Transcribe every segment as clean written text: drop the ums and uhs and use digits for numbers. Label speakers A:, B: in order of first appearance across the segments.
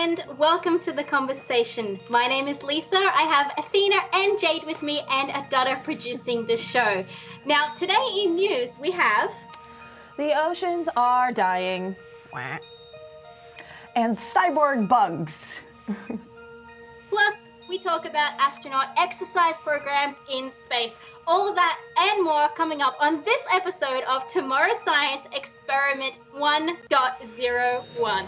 A: and welcome to the conversation. My name is Lisa. I have Athena and Jade with me and Adada producing the show. Now, today in news, we have...
B: The oceans are dying.
C: And cyborg bugs.
A: Plus, we talk about astronaut exercise programs in space. All of that and more coming up on this episode of Tomorrow Science Experiment 1.01.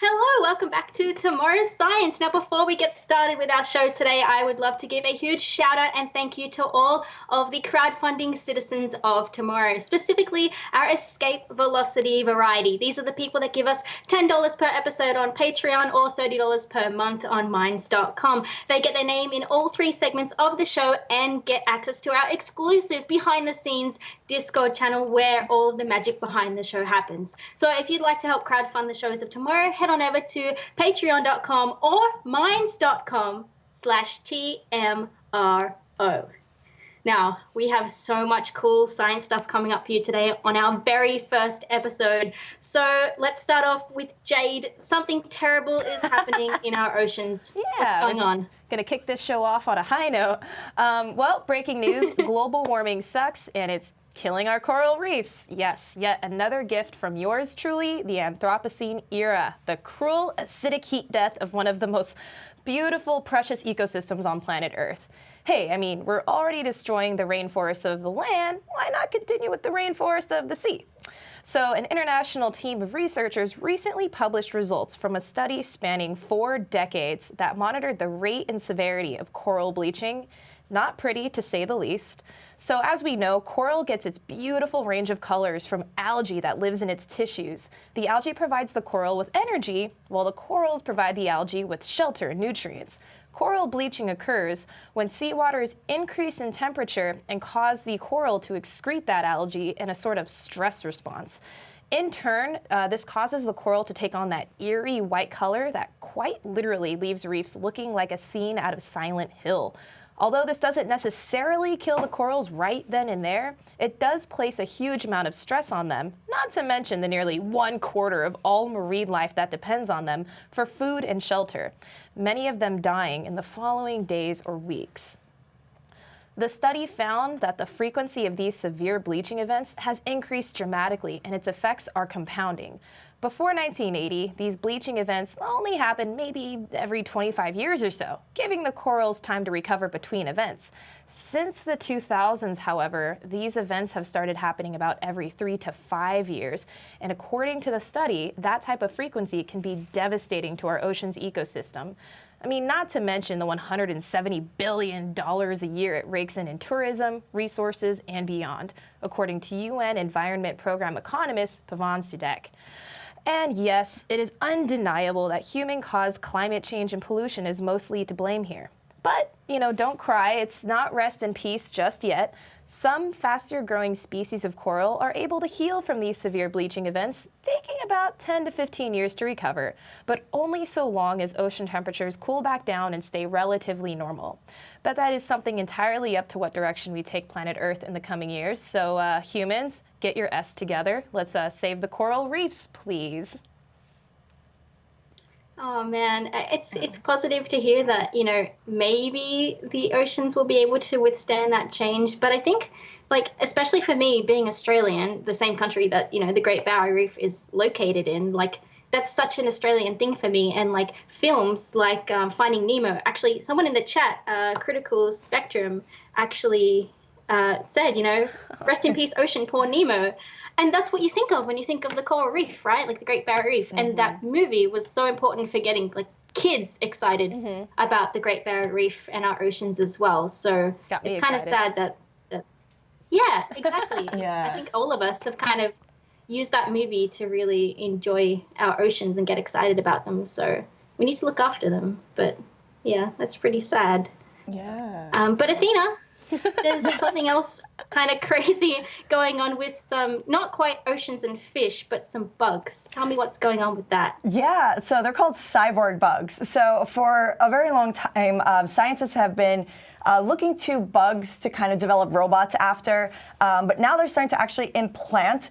A: Hello, welcome back to Tomorrow's Science. Now, before we get started with our show today, I would love to give a huge shout out and thank you to all of the crowdfunding citizens of tomorrow, specifically our Escape Velocity Variety. These are the people that give us $10 per episode on Patreon or $30 per month on Minds.com. They get their name in all three segments of the show and get access to our exclusive behind-the-scenes Discord channel where all of the magic behind the show happens. So if you'd like to help crowdfund the shows of tomorrow, head on over to patreon.com or minds.com/TMRO. Now, we have so much cool science stuff coming up for you today on our very first episode. So let's start off with Jade. Something terrible is happening in our oceans.
B: Yeah.
A: What's going on?
B: Gonna kick this show off on a high note. Well, breaking news, global warming sucks and it's killing our coral reefs. Yes, yet another gift from yours truly, the Anthropocene era, the cruel acidic heat death of one of the most beautiful, precious ecosystems on planet Earth. Hey, I mean, we're already destroying the rainforests of the land. Why not continue with the rainforest of the sea? So an international team of researchers recently published results from a study spanning 4 decades that monitored the rate and severity of coral bleaching. Not pretty, to say the least. So as we know, coral gets its beautiful range of colors from algae that lives in its tissues. The algae provides the coral with energy, while the corals provide the algae with shelter and nutrients. Coral bleaching occurs when seawaters increase in temperature and cause the coral to excrete that algae in a sort of stress response. In turn, this causes the coral to take on that eerie white color that quite literally leaves reefs looking like a scene out of Silent Hill. Although this doesn't necessarily kill the corals right then and there, it does place a huge amount of stress on them, not to mention the nearly 1/4 of all marine life that depends on them for food and shelter, many of them dying in the following days or weeks. The study found that the frequency of these severe bleaching events has increased dramatically and its effects are compounding. Before 1980, these bleaching events only happened maybe every 25 years or so, giving the corals time to recover between events. Since the 2000s, however, these events have started happening about every 3 to 5 years, and according to the study, that type of frequency can be devastating to our ocean's ecosystem. I mean, not to mention the $170 billion a year it rakes in tourism, resources, and beyond, according to UN Environment Program economist Pavan Sudek. And yes, it is undeniable that human-caused climate change and pollution is mostly to blame here. But, don't cry, it's not rest in peace just yet. Some faster-growing species of coral are able to heal from these severe bleaching events, taking about 10 to 15 years to recover, but only so long as ocean temperatures cool back down and stay relatively normal. But that is something entirely up to what direction we take planet Earth in the coming years. So humans, get your S together. Let's save the coral reefs, please.
A: Oh man, it's positive to hear that, maybe the oceans will be able to withstand that change. But I think, especially for me, being Australian, the same country that, the Great Barrier Reef is located in, that's such an Australian thing for me. And films like Finding Nemo, actually, someone in the chat, Critical Spectrum, actually said, rest in peace, ocean, poor Nemo. And that's what you think of when you think of the coral reef, right? The Great Barrier Reef. Mm-hmm. And that movie was so important for getting kids excited about the Great Barrier Reef and our oceans as well. So it's kind of sad that yeah, exactly.
C: Yeah.
A: I think all of us have kind of used that movie to really enjoy our oceans and get excited about them. So we need to look after them. But yeah, that's pretty sad.
C: Yeah.
A: But Athena, there's something else kind of crazy going on with some, not quite oceans and fish, but some bugs. Tell me what's going on with that.
C: Yeah, so they're called cyborg bugs. So for a very long time, scientists have been looking to bugs to kind of develop robots after, but now they're starting to actually implant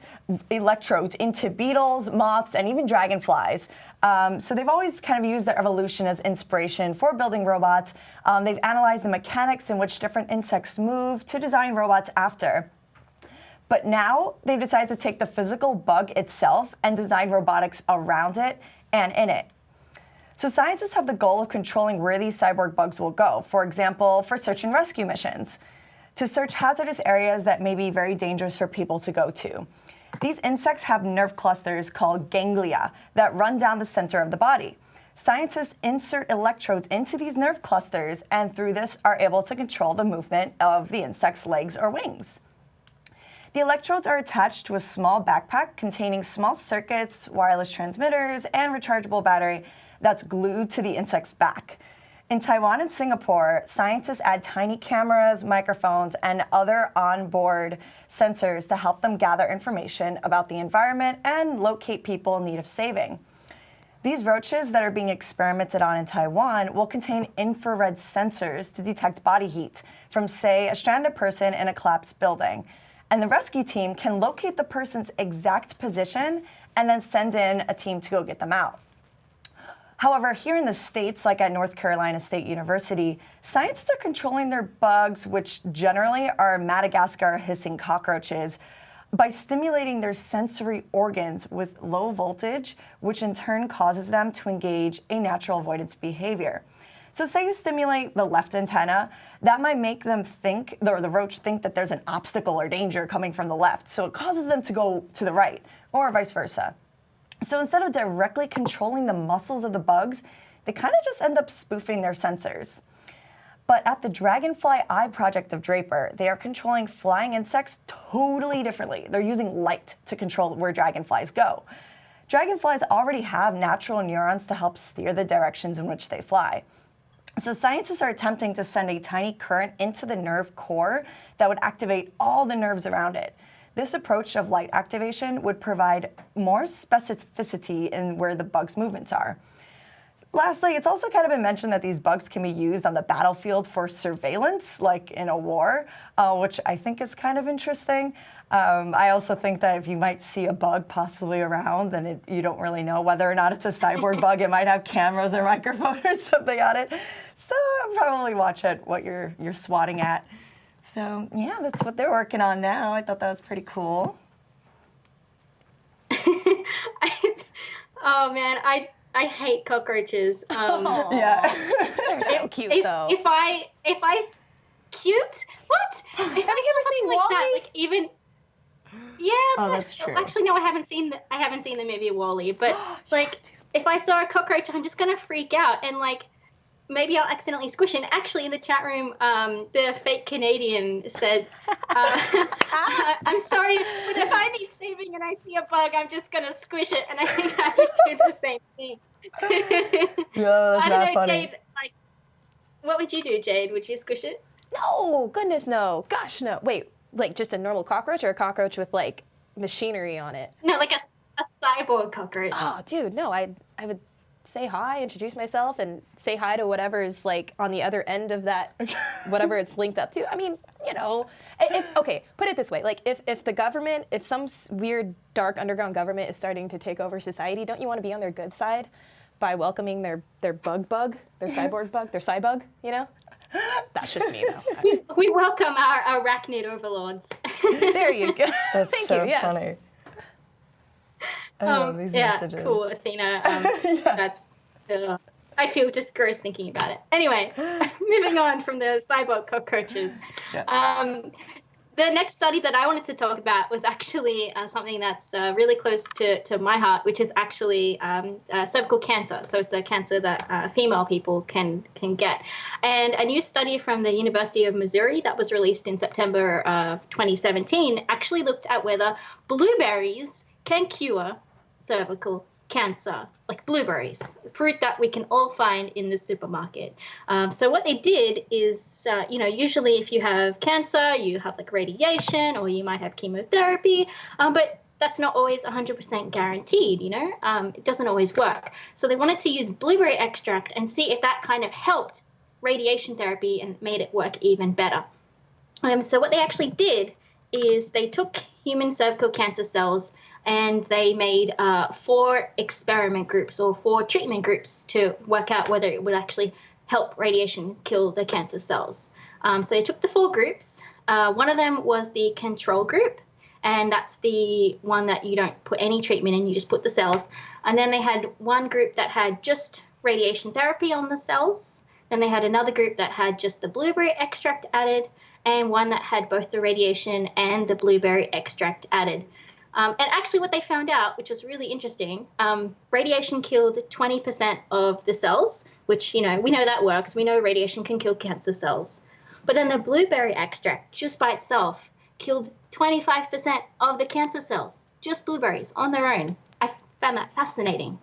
C: electrodes into beetles, moths, and even dragonflies. So they've always kind of used their evolution as inspiration for building robots. They've analyzed the mechanics in which different insects move to design robots after. But now they've decided to take the physical bug itself and design robotics around it and in it. So scientists have the goal of controlling where these cyborg bugs will go, for example, for search and rescue missions, to search hazardous areas that may be very dangerous for people to go to. These insects have nerve clusters called ganglia that run down the center of the body. Scientists insert electrodes into these nerve clusters and through this are able to control the movement of the insect's legs or wings. The electrodes are attached to a small backpack containing small circuits, wireless transmitters, and rechargeable battery that's glued to the insect's back. In Taiwan and Singapore, scientists add tiny cameras, microphones, and other onboard sensors to help them gather information about the environment and locate people in need of saving. These roaches that are being experimented on in Taiwan will contain infrared sensors to detect body heat from, say, a stranded person in a collapsed building. And the rescue team can locate the person's exact position and then send in a team to go get them out. However, here in the States, like at North Carolina State University, scientists are controlling their bugs, which generally are Madagascar hissing cockroaches, by stimulating their sensory organs with low voltage, which in turn causes them to engage a natural avoidance behavior. So say you stimulate the left antenna, that might make them think, or the roach think that there's an obstacle or danger coming from the left. So it causes them to go to the right, or vice versa. So instead of directly controlling the muscles of the bugs, they kind of just end up spoofing their sensors. But at the Dragonfly Eye project of Draper, they are controlling flying insects totally differently. They're using light to control where dragonflies go. Dragonflies already have natural neurons to help steer the directions in which they fly. So scientists are attempting to send a tiny current into the nerve core that would activate all the nerves around it. This approach of light activation would provide more specificity in where the bug's movements are. Lastly, it's also kind of been mentioned that these bugs can be used on the battlefield for surveillance, like in a war, which I think is kind of interesting. I also think that if you might see a bug possibly around, then you don't really know whether or not it's a cyborg bug. It might have cameras or microphones or something on it. So I'll probably watch at what you're swatting at. So yeah, that's what they're working on now. I thought that was pretty cool.
A: Oh man, I hate cockroaches.
C: Yeah,
B: They're so cute though.
A: If I cute? What? Have you
B: ever seen
A: like
B: Wall-E?
A: that, like even. Yeah,
C: Oh,
A: but
C: that's true.
A: actually no, I haven't seen the movie Wall-E, but like if I saw a cockroach, I'm just gonna freak out and like maybe I'll accidentally squish it. And actually, in the chat room, the fake Canadian said, I'm sorry, but if I need saving and I see a bug, I'm just going to squish it. And I think I would do the same thing.
C: Yeah, that's
A: I don't
C: not
A: know,
C: funny.
A: Jade, like, what would you do, Jade? Would you squish it?
B: No, goodness no. Gosh, no. Wait, like just a normal cockroach or a cockroach with like machinery on it?
A: No, like a cyborg cockroach.
B: Oh, dude, no. I would say hi, introduce myself, and say hi to whatever is like on the other end of that, whatever it's linked up to. I mean, you know, okay, put it this way. Like if the government, if some weird dark underground government is starting to take over society, don't you want to be on their good side by welcoming their bug, their cyborg bug, their cybug, you know? That's just me though.
A: We welcome our arachnid overlords.
B: There you go.
C: That's
B: Thank
C: so
B: you. Yes.
C: funny. I love these messages.
A: Yeah, cool, Athena. That's. I feel just gross thinking about it. Anyway, moving on from the cyborg cockroaches.
C: Yeah.
A: The next study that I wanted to talk about was actually something that's really close to my heart, which is actually cervical cancer. So it's a cancer that female people can get. And a new study from the University of Missouri that was released in September of 2017 actually looked at whether blueberries can cure cervical cancer, like blueberries, fruit that we can all find in the supermarket. So what they did is, usually if you have cancer, you have like radiation or you might have chemotherapy, but that's not always 100% guaranteed, it doesn't always work. So they wanted to use blueberry extract and see if that kind of helped radiation therapy and made it work even better. So what they actually did is they took human cervical cancer cells and they made 4 experiment groups or 4 treatment groups to work out whether it would actually help radiation kill the cancer cells. So they took the 4 groups. One of them was the control group, and that's the one that you don't put any treatment in, you just put the cells. And then they had one group that had just radiation therapy on the cells. Then they had another group that had just the blueberry extract added, and one that had both the radiation and the blueberry extract added. And actually what they found out, which was really interesting, radiation killed 20% of the cells, which, we know that works. We know radiation can kill cancer cells. But then the blueberry extract, just by itself, killed 25% of the cancer cells, just blueberries on their own. I found that fascinating.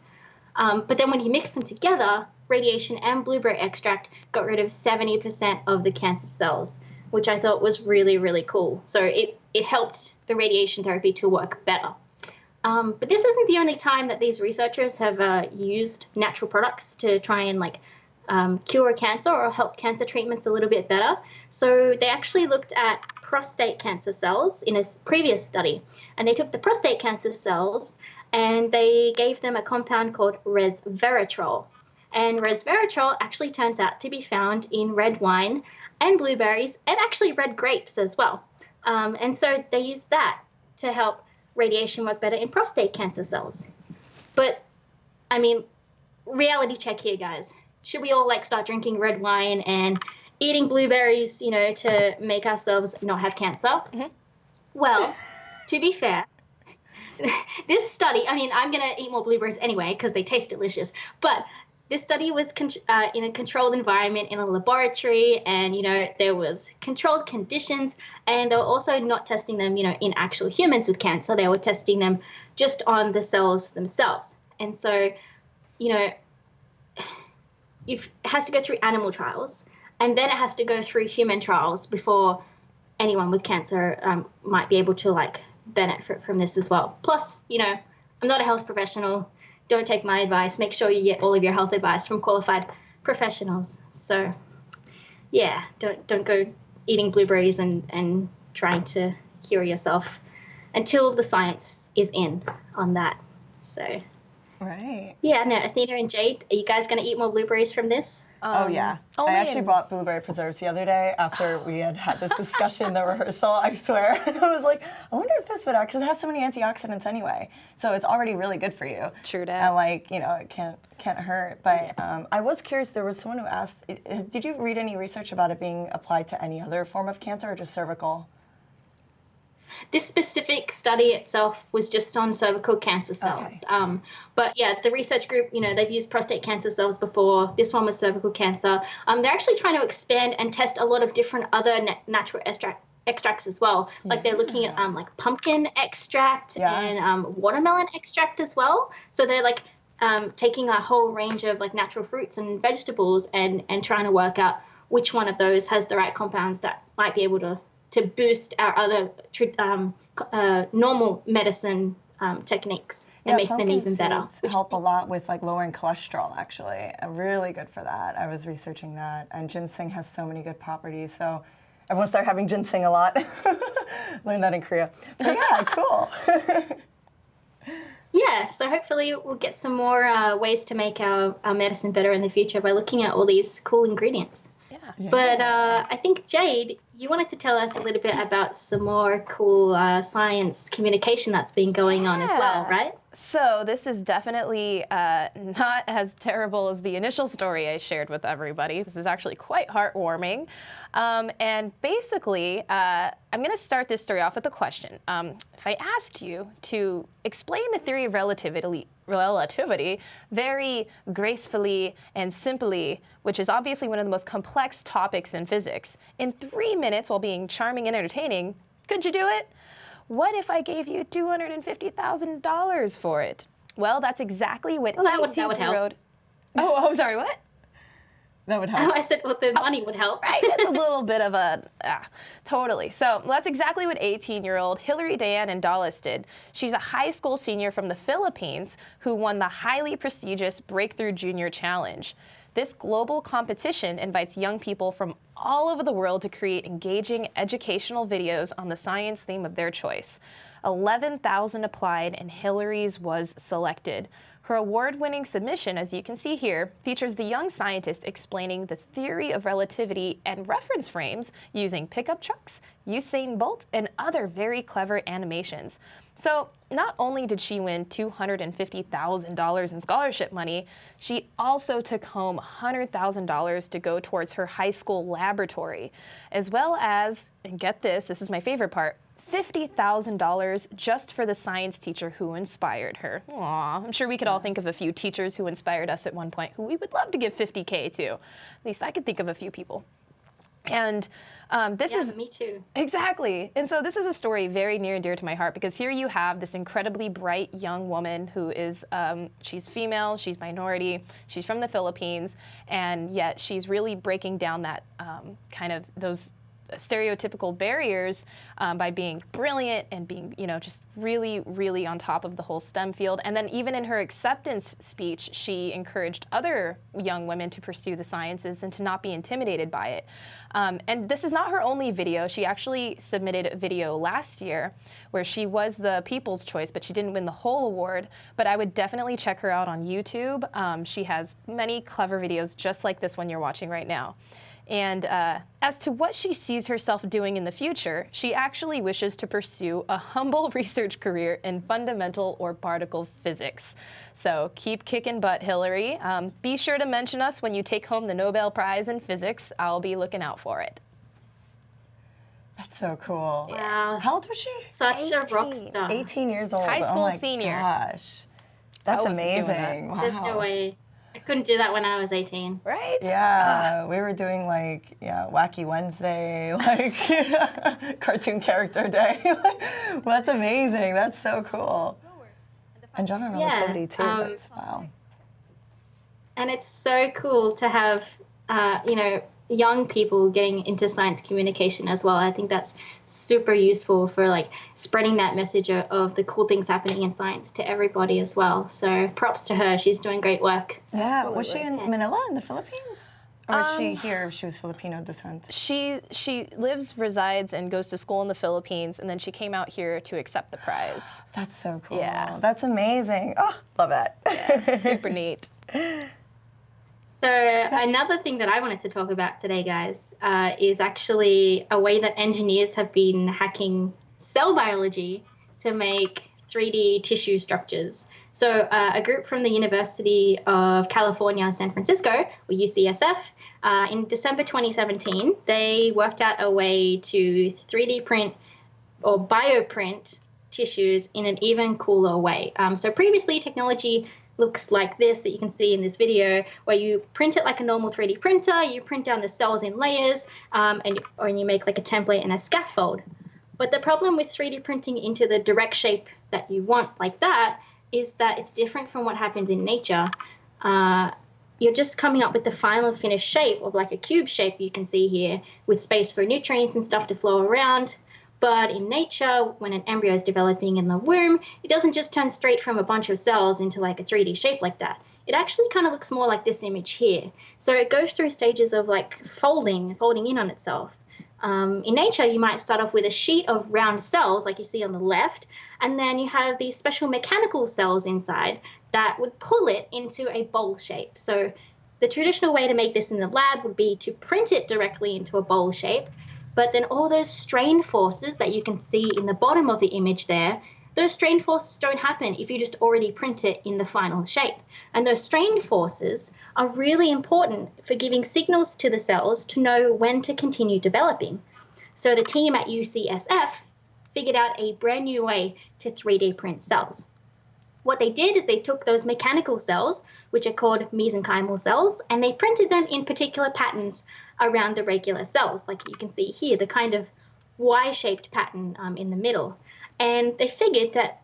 A: But then when you mix them together, radiation and blueberry extract got rid of 70% of the cancer cells, which I thought was really, really cool. So it helped the radiation therapy to work better. But this isn't the only time that these researchers have used natural products to try and cure cancer or help cancer treatments a little bit better. So they actually looked at prostate cancer cells in a previous study, and they took the prostate cancer cells and they gave them a compound called resveratrol. And resveratrol actually turns out to be found in red wine and blueberries and actually red grapes as well. And so they used that to help radiation work better in prostate cancer cells. But, reality check here, guys. Should we all start drinking red wine and eating blueberries, to make ourselves not have cancer? Mm-hmm. Well, to be fair, this study, I'm going to eat more blueberries anyway because they taste delicious. But this study was in a controlled environment in a laboratory, and, there was controlled conditions, and they were also not testing them, in actual humans with cancer. They were testing them just on the cells themselves. And so, it has to go through animal trials, and then it has to go through human trials before anyone with cancer might be able to, benefit from this as well. Plus, I'm not a health professional. Don't take my advice. Make sure you get all of your health advice from qualified professionals. So, yeah, don't go eating blueberries and trying to cure yourself until the science is in on that. So,
C: right.
A: Yeah, no, Athena and Jade, are you guys going to eat more blueberries from this?
C: Oh, yeah. I actually bought blueberry preserves the other day after we had this discussion in the rehearsal, I swear. I was like, I wonder if this would actually, it has so many antioxidants anyway. So it's already really good for you.
B: True that.
C: And it can't hurt. But I was curious, there was someone who asked, did you read any research about it being applied to any other form of cancer or just cervical?
A: This specific study itself was just on cervical cancer cells. Okay. But yeah, the research group, they've used prostate cancer cells before. This one was cervical cancer. They're actually trying to expand and test a lot of different other natural extracts as well. Like they're looking at pumpkin extract and watermelon extract as well. So they're taking a whole range of natural fruits and vegetables and trying to work out which one of those has the right compounds that might be able to boost our other normal medicine techniques and make them even better.
C: Help a lot with lowering cholesterol, actually. Really good for that. I was researching that. And ginseng has so many good properties. So everyone start having ginseng a lot. Learned that in Korea. But yeah, cool.
A: Yeah, so hopefully we'll get some more ways to make our medicine better in the future by looking at all these cool ingredients.
B: Yeah.
A: But I think, Jade, you wanted to tell us a little bit about some more cool science communication that's been going on as well, right?
B: So this is definitely not as terrible as the initial story I shared with everybody. This is actually quite heartwarming. And basically, I'm going to start this story off with a question. If I asked you to explain the theory of relativity very gracefully and simply, which is obviously one of the most complex topics in physics, in 3 minutes while being charming and entertaining, could you do it? What if I gave you $250,000 for it? Well, that's exactly what
A: Well, that would help.
B: 18-year-old. Oh, I'm sorry, what?
C: That would help.
A: I said, well, the money would help.
B: Right, that's a little bit of a, totally. So that's exactly what 18-year-old Hillary Diane Andales did. She's a high school senior from the Philippines who won the highly prestigious Breakthrough Junior Challenge. This global competition invites young people from all over the world to create engaging educational videos on the science theme of their choice. 11,000 applied and Hillary's was selected. Her award-winning submission, as you can see here, features the young scientist explaining the theory of relativity and reference frames using pickup trucks, Usain Bolt, and other very clever animations. So not only did she win $250,000 in scholarship money, she also took home $100,000 to go towards her high school laboratory, as well as, and get this, this is my favorite part, $50,000 just for the science teacher who inspired her. Aw, I'm sure we could all think of a few teachers who inspired us at one point who we would love to give $50K to. At least I could think of a few people. And this is...
A: me too.
B: Exactly. And so this is a story very near and dear to my heart because here you have this incredibly bright young woman who is, she's female, she's minority, she's from the Philippines, and yet she's really breaking down that kind of those stereotypical barriers by being brilliant and being, just really, really on top of the whole STEM field. And then even in her acceptance speech, she encouraged other young women to pursue the sciences and to not be intimidated by it. And this is not her only video. She actually submitted a video last year where she was the People's Choice, but she didn't win the whole award. But I would definitely check her out on YouTube. She has many clever videos just like this one you're watching right now. And as to what she sees herself doing in the future, she actually wishes to pursue a humble research career in fundamental or particle physics. So keep kicking butt, Hillary. Be sure to mention us when you take home the Nobel Prize in Physics. I'll be looking out for it.
C: That's so cool.
A: Wow.
C: How old was she?
A: Such
B: 18.
A: a rock star.
C: 18 years old.
B: High school
C: oh my
B: senior.
C: Gosh. That's
B: I wasn't doing that.
C: amazing. Wow.
A: There's no way. I couldn't do that when I was 18.
B: Right?
C: Yeah, we were doing Wacky Wednesday, cartoon character day. Well, that's amazing. That's so cool. And general relativity too. That's, wow.
A: And it's so cool to have, young people getting into science communication as well. I think that's super useful for spreading that message of the cool things happening in science to everybody as well. So props to her. She's doing great work.
C: Yeah.
B: Absolutely.
C: Was she in Manila in the Philippines? Or is she here? She was Filipino descent.
B: She lives, resides, and goes to school in the Philippines, and then she came out here to accept the prize.
C: That's so cool.
B: Yeah.
C: That's amazing. Oh, love it.
B: Yeah, super neat.
A: So another thing that I wanted to talk about today, guys, is actually a way that engineers have been hacking cell biology to make 3D tissue structures. So a group from the University of California, San Francisco, or UCSF, in December 2017, they worked out a way to 3D print or bioprint tissues in an even cooler way. So previously, technology looks like this that you can see in this video, where you print it like a normal 3D printer, you print down the cells in layers, and you make like a template and a scaffold. But the problem with 3D printing into the direct shape that you want like that is that it's different from what happens in nature. You're just coming up with the final finished shape of like a cube shape you can see here with space for nutrients and stuff to flow around. But in nature, when an embryo is developing in the womb, it doesn't just turn straight from a bunch of cells into like a 3D shape like that. It actually kind of looks more like this image here. So it goes through stages of like folding in on itself. In nature, you might start off with a sheet of round cells like you see on the left, and then you have these special mechanical cells inside that would pull it into a bowl shape. So the traditional way to make this in the lab would be to print it directly into a bowl shape, but then all those strain forces that you can see in the bottom of the image there, those strain forces don't happen if you just already print it in the final shape. And those strain forces are really important for giving signals to the cells to know when to continue developing. So the team at UCSF figured out a brand new way to 3D print cells. What they did is they took those mechanical cells, which are called mesenchymal cells, and they printed them in particular patterns around the regular cells, like you can see here, the kind of Y-shaped pattern in the middle. And they figured that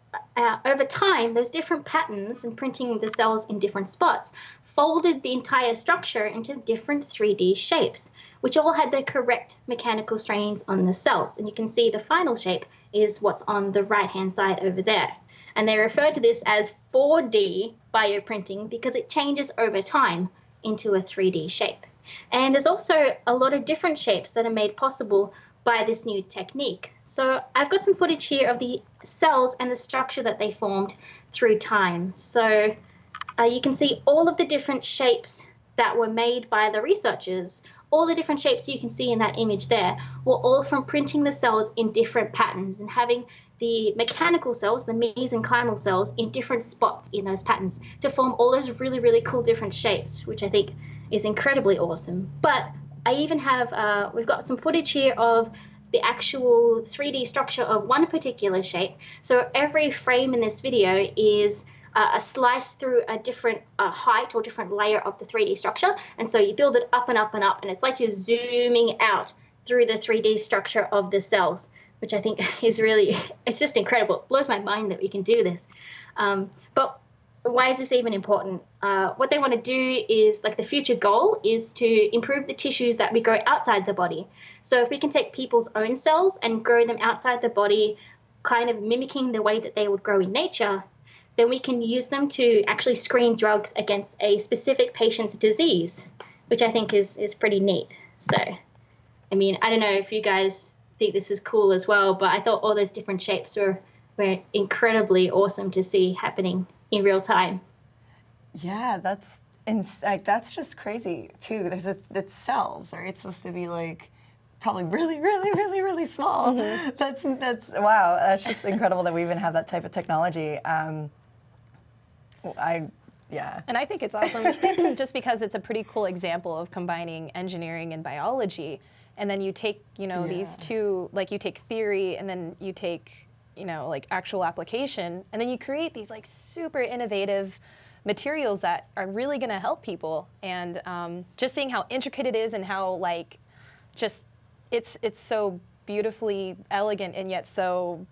A: over time, those different patterns and printing the cells in different spots folded the entire structure into different 3D shapes, which all had the correct mechanical strains on the cells. And you can see the final shape is what's on the right-hand side over there. And they refer to this as 4D bioprinting because it changes over time into a 3D shape. And there's also a lot of different shapes that are made possible by this new technique. So I've got some footage here of the cells and the structure that they formed through time. So you can see all of the different shapes that were made by the researchers. All the different shapes you can see in that image there were all from printing the cells in different patterns and having the mechanical cells, the mesenchymal cells, in different spots in those patterns to form all those really, really cool different shapes, which I think is incredibly awesome. But I even have, we've got some footage here of the actual 3D structure of one particular shape. So every frame in this video is a slice through a different height or different layer of the 3D structure. And so you build it up and up and up, and it's like you're zooming out through the 3D structure of the cells, which I think is really, it's just incredible. It blows my mind that we can do this. But why is this even important? What they want to do is, like, the future goal is to improve the tissues that we grow outside the body. So if we can take people's own cells and grow them outside the body, kind of mimicking the way that they would grow in nature, then we can use them to actually screen drugs against a specific patient's disease, which I think is pretty neat. So, I mean, I don't know if you guys think this is cool as well, but I thought all those different shapes were incredibly awesome to see happening in real time.
C: Yeah, that's just crazy too. It's cells, right? It's supposed to be like probably really, really, really, really small. Mm-hmm. That's wow. That's just incredible that we even have that type of technology. Yeah.
B: And I think it's awesome just because it's a pretty cool example of combining engineering and biology. And then you take, these two, like you take theory and then you take, like actual application, and then you create these like super innovative materials that are really going to help people. And just seeing how intricate it is and how like just it's so beautifully elegant and yet so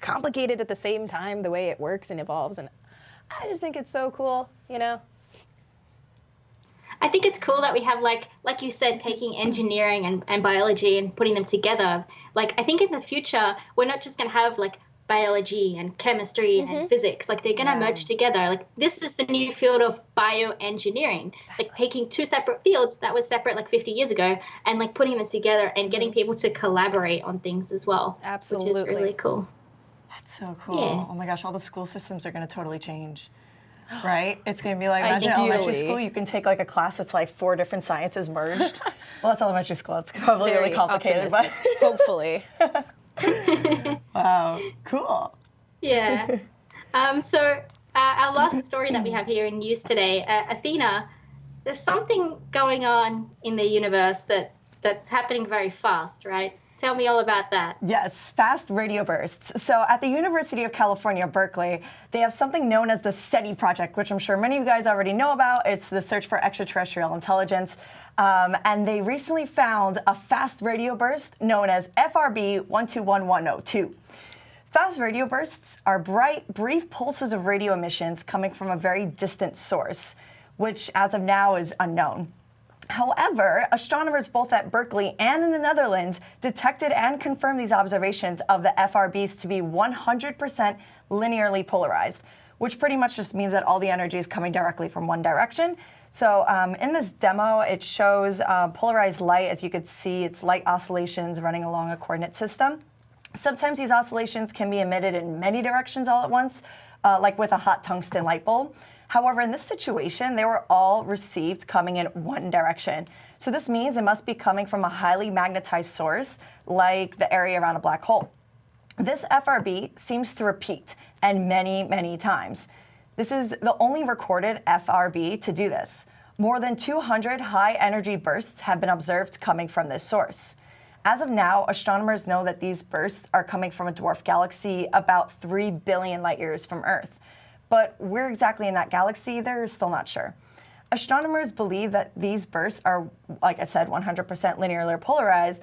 B: complicated at the same time, the way it works and evolves. And I just think it's so cool,
A: I think it's cool that we have, like you said, taking engineering and biology and putting them together. Like, I think in the future, we're not just going to have, like, biology and chemistry and physics. Like, they're going to merge together. Like, this is the new field of bioengineering. Exactly. Like, taking two separate fields that was separate, like, 50 years ago and, like, putting them together and getting people to collaborate on things as well.
B: Absolutely.
A: Which is really cool.
C: That's so cool.
A: Yeah.
C: Oh, my gosh, all the school systems are going to totally change. Right? It's going to be like, imagine elementary school, you can take like a class that's like 4 different sciences merged. Well, that's elementary school. It's probably really complicated, but
B: hopefully.
C: Wow, cool.
A: Yeah. So our last story that we have here in news today, Athena, there's something going on in the universe that's happening very fast, right? Tell me all about that.
C: Yes, fast radio bursts. So at the University of California, Berkeley, they have something known as the SETI project, which I'm sure many of you guys already know about. It's the search for extraterrestrial intelligence. And they recently found a fast radio burst known as FRB 121102. Fast radio bursts are bright, brief pulses of radio emissions coming from a very distant source, which as of now is unknown. However, astronomers both at Berkeley and in the Netherlands detected and confirmed these observations of the FRBs to be 100% linearly polarized, which pretty much just means that all the energy is coming directly from one direction. So in this demo, it shows polarized light. As you could see, it's light oscillations running along a coordinate system. Sometimes these oscillations can be emitted in many directions all at once, like with a hot tungsten light bulb. However, in this situation, they were all received coming in one direction. So this means it must be coming from a highly magnetized source, like the area around a black hole. This FRB seems to repeat, and many, many times. This is the only recorded FRB to do this. More than 200 high-energy bursts have been observed coming from this source. As of now, astronomers know that these bursts are coming from a dwarf galaxy about 3 billion light years from Earth. But where exactly in that galaxy, they're still not sure. Astronomers believe that these bursts are, like I said, 100% linearly polarized,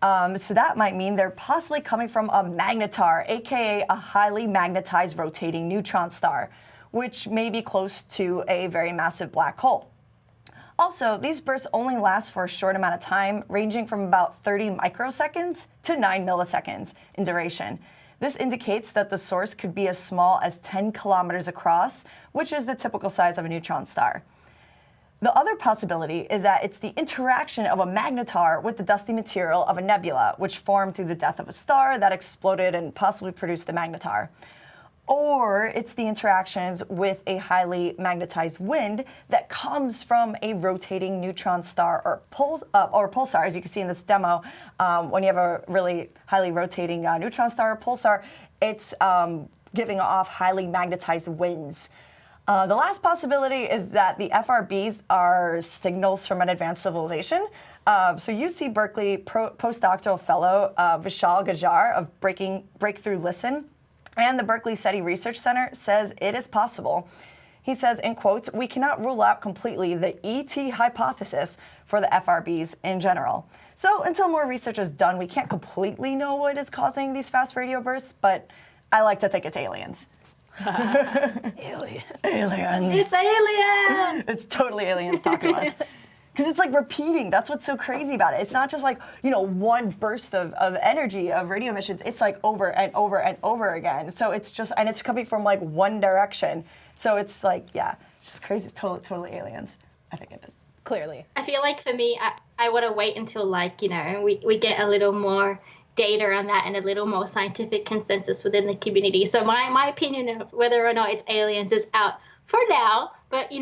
C: So that might mean they're possibly coming from a magnetar, aka a highly magnetized rotating neutron star, which may be close to a very massive black hole. Also, these bursts only last for a short amount of time, ranging from about 30 microseconds to 9 milliseconds in duration. This indicates that the source could be as small as 10 kilometers across, which is the typical size of a neutron star. The other possibility is that it's the interaction of a magnetar with the dusty material of a nebula, which formed through the death of a star that exploded and possibly produced the magnetar. Or it's the interactions with a highly magnetized wind that comes from a rotating neutron star or pulsar. As you can see in this demo, when you have a really highly rotating neutron star or pulsar, it's giving off highly magnetized winds. The last possibility is that the FRBs are signals from an advanced civilization. So UC Berkeley postdoctoral fellow Vishal Gajar of Breakthrough Listen and the Berkeley SETI Research Center says it is possible. He says, in quotes, "We cannot rule out completely the ET hypothesis for the FRBs in general." So until more research is done, we can't completely know what is causing these fast radio bursts, but I like to think it's aliens.
B: Aliens.
A: It's aliens!
C: It's totally aliens talking to us. Because it's like repeating. That's what's so crazy about it. It's not just like, one burst of energy of radio emissions. It's like over and over and over again. So it's just, and it's coming from like one direction. So it's like, yeah, it's just crazy. It's totally aliens. I think it is.
B: Clearly.
A: I feel like for me, I want to wait until we get a little more data on that and a little more scientific consensus within the community. So my opinion of whether or not it's aliens is out for now. But,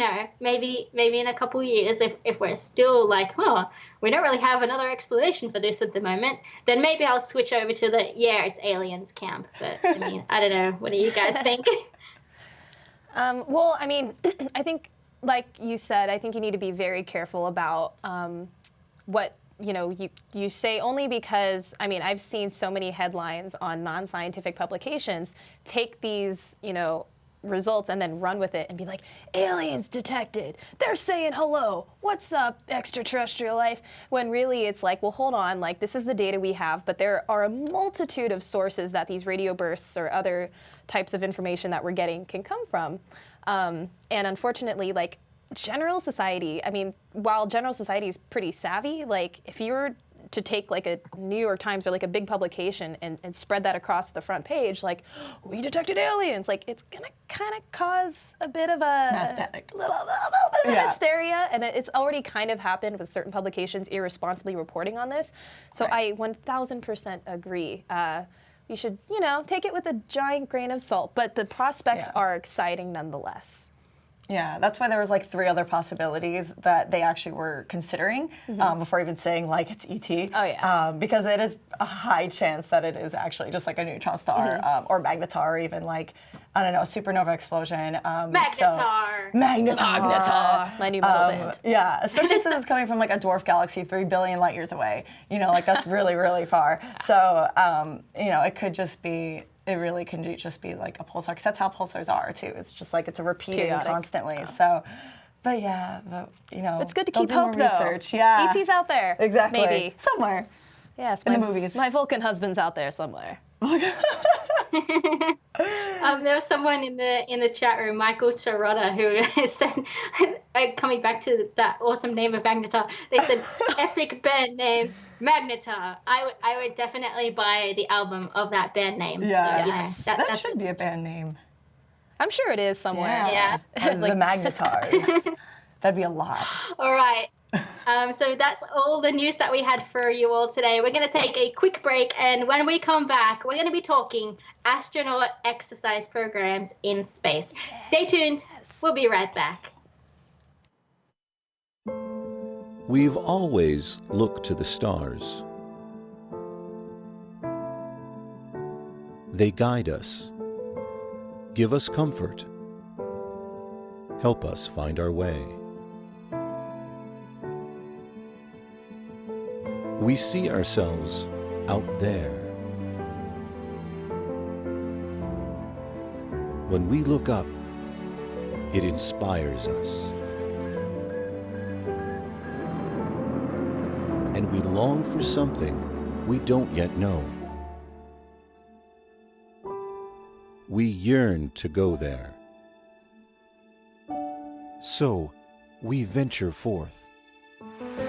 A: maybe in a couple of years, if we're still like, we don't really have another explanation for this at the moment, then maybe I'll switch over to it's aliens camp. But, I don't know. What do you guys think?
B: Well, I think, like you said, I think you need to be very careful about what, you say, only because, I've seen so many headlines on non-scientific publications take these, results and then run with it and be like, aliens detected, they're saying hello, what's up, extraterrestrial life, when really it's like, well, hold on, like, this is the data we have, but there are a multitude of sources that these radio bursts or other types of information that we're getting can come from. And unfortunately, like, general society, while general society is pretty savvy, like, if you're to take like a New York Times or like a big publication and spread that across the front page, like, we detected aliens, like, it's gonna kind of cause a bit of a
C: mass panic,
B: little bit of hysteria, and it's already kind of happened with certain publications irresponsibly reporting on this. So right. I 1000% agree. We should, take it with a giant grain of salt, but the prospects are exciting nonetheless.
C: Yeah, that's why there was like 3 other possibilities that they actually were considering before even saying like it's ET.
B: Oh yeah.
C: Because it is a high chance that it is actually just like a neutron star or magnetar, or even like, I don't know, a supernova explosion.
A: Magnetar.
B: Magnetar. My new metal band.
C: Yeah, especially since it's coming from like a dwarf galaxy 3 billion light years away. Like that's really, really far. So, it could just be. It really can just be like a pulsar, because that's how pulsars are too. It's just like it's a repeating
B: periodic.
C: Constantly. Yeah. So, but
B: it's good to keep hope though.
C: Research. Yeah,
B: ET's out there.
C: Exactly.
B: Maybe
C: somewhere.
B: Yes,
C: in the movies.
B: My Vulcan husband's out there somewhere.
A: There was someone in the chat room, Michael Charlotta, who said, coming back to that awesome name of Magnetar, they said, epic band name, Magnetar. I would definitely buy the album of that band name.
C: Yeah,
A: so,
C: that should be a band name.
B: I'm sure it is somewhere.
A: Yeah.
C: The Magnetars. That'd be a lot.
A: All right. So that's all the news that we had for you all today. We're going to take a quick break, and when we come back, we're going to be talking astronaut exercise programs in space. Stay tuned. We'll be right back.
D: We've always looked to the stars. They guide us, give us comfort, help us find our way. We see ourselves out there. When we look up, it inspires us. And we long for something we don't yet know. We yearn to go there. So, we venture forth.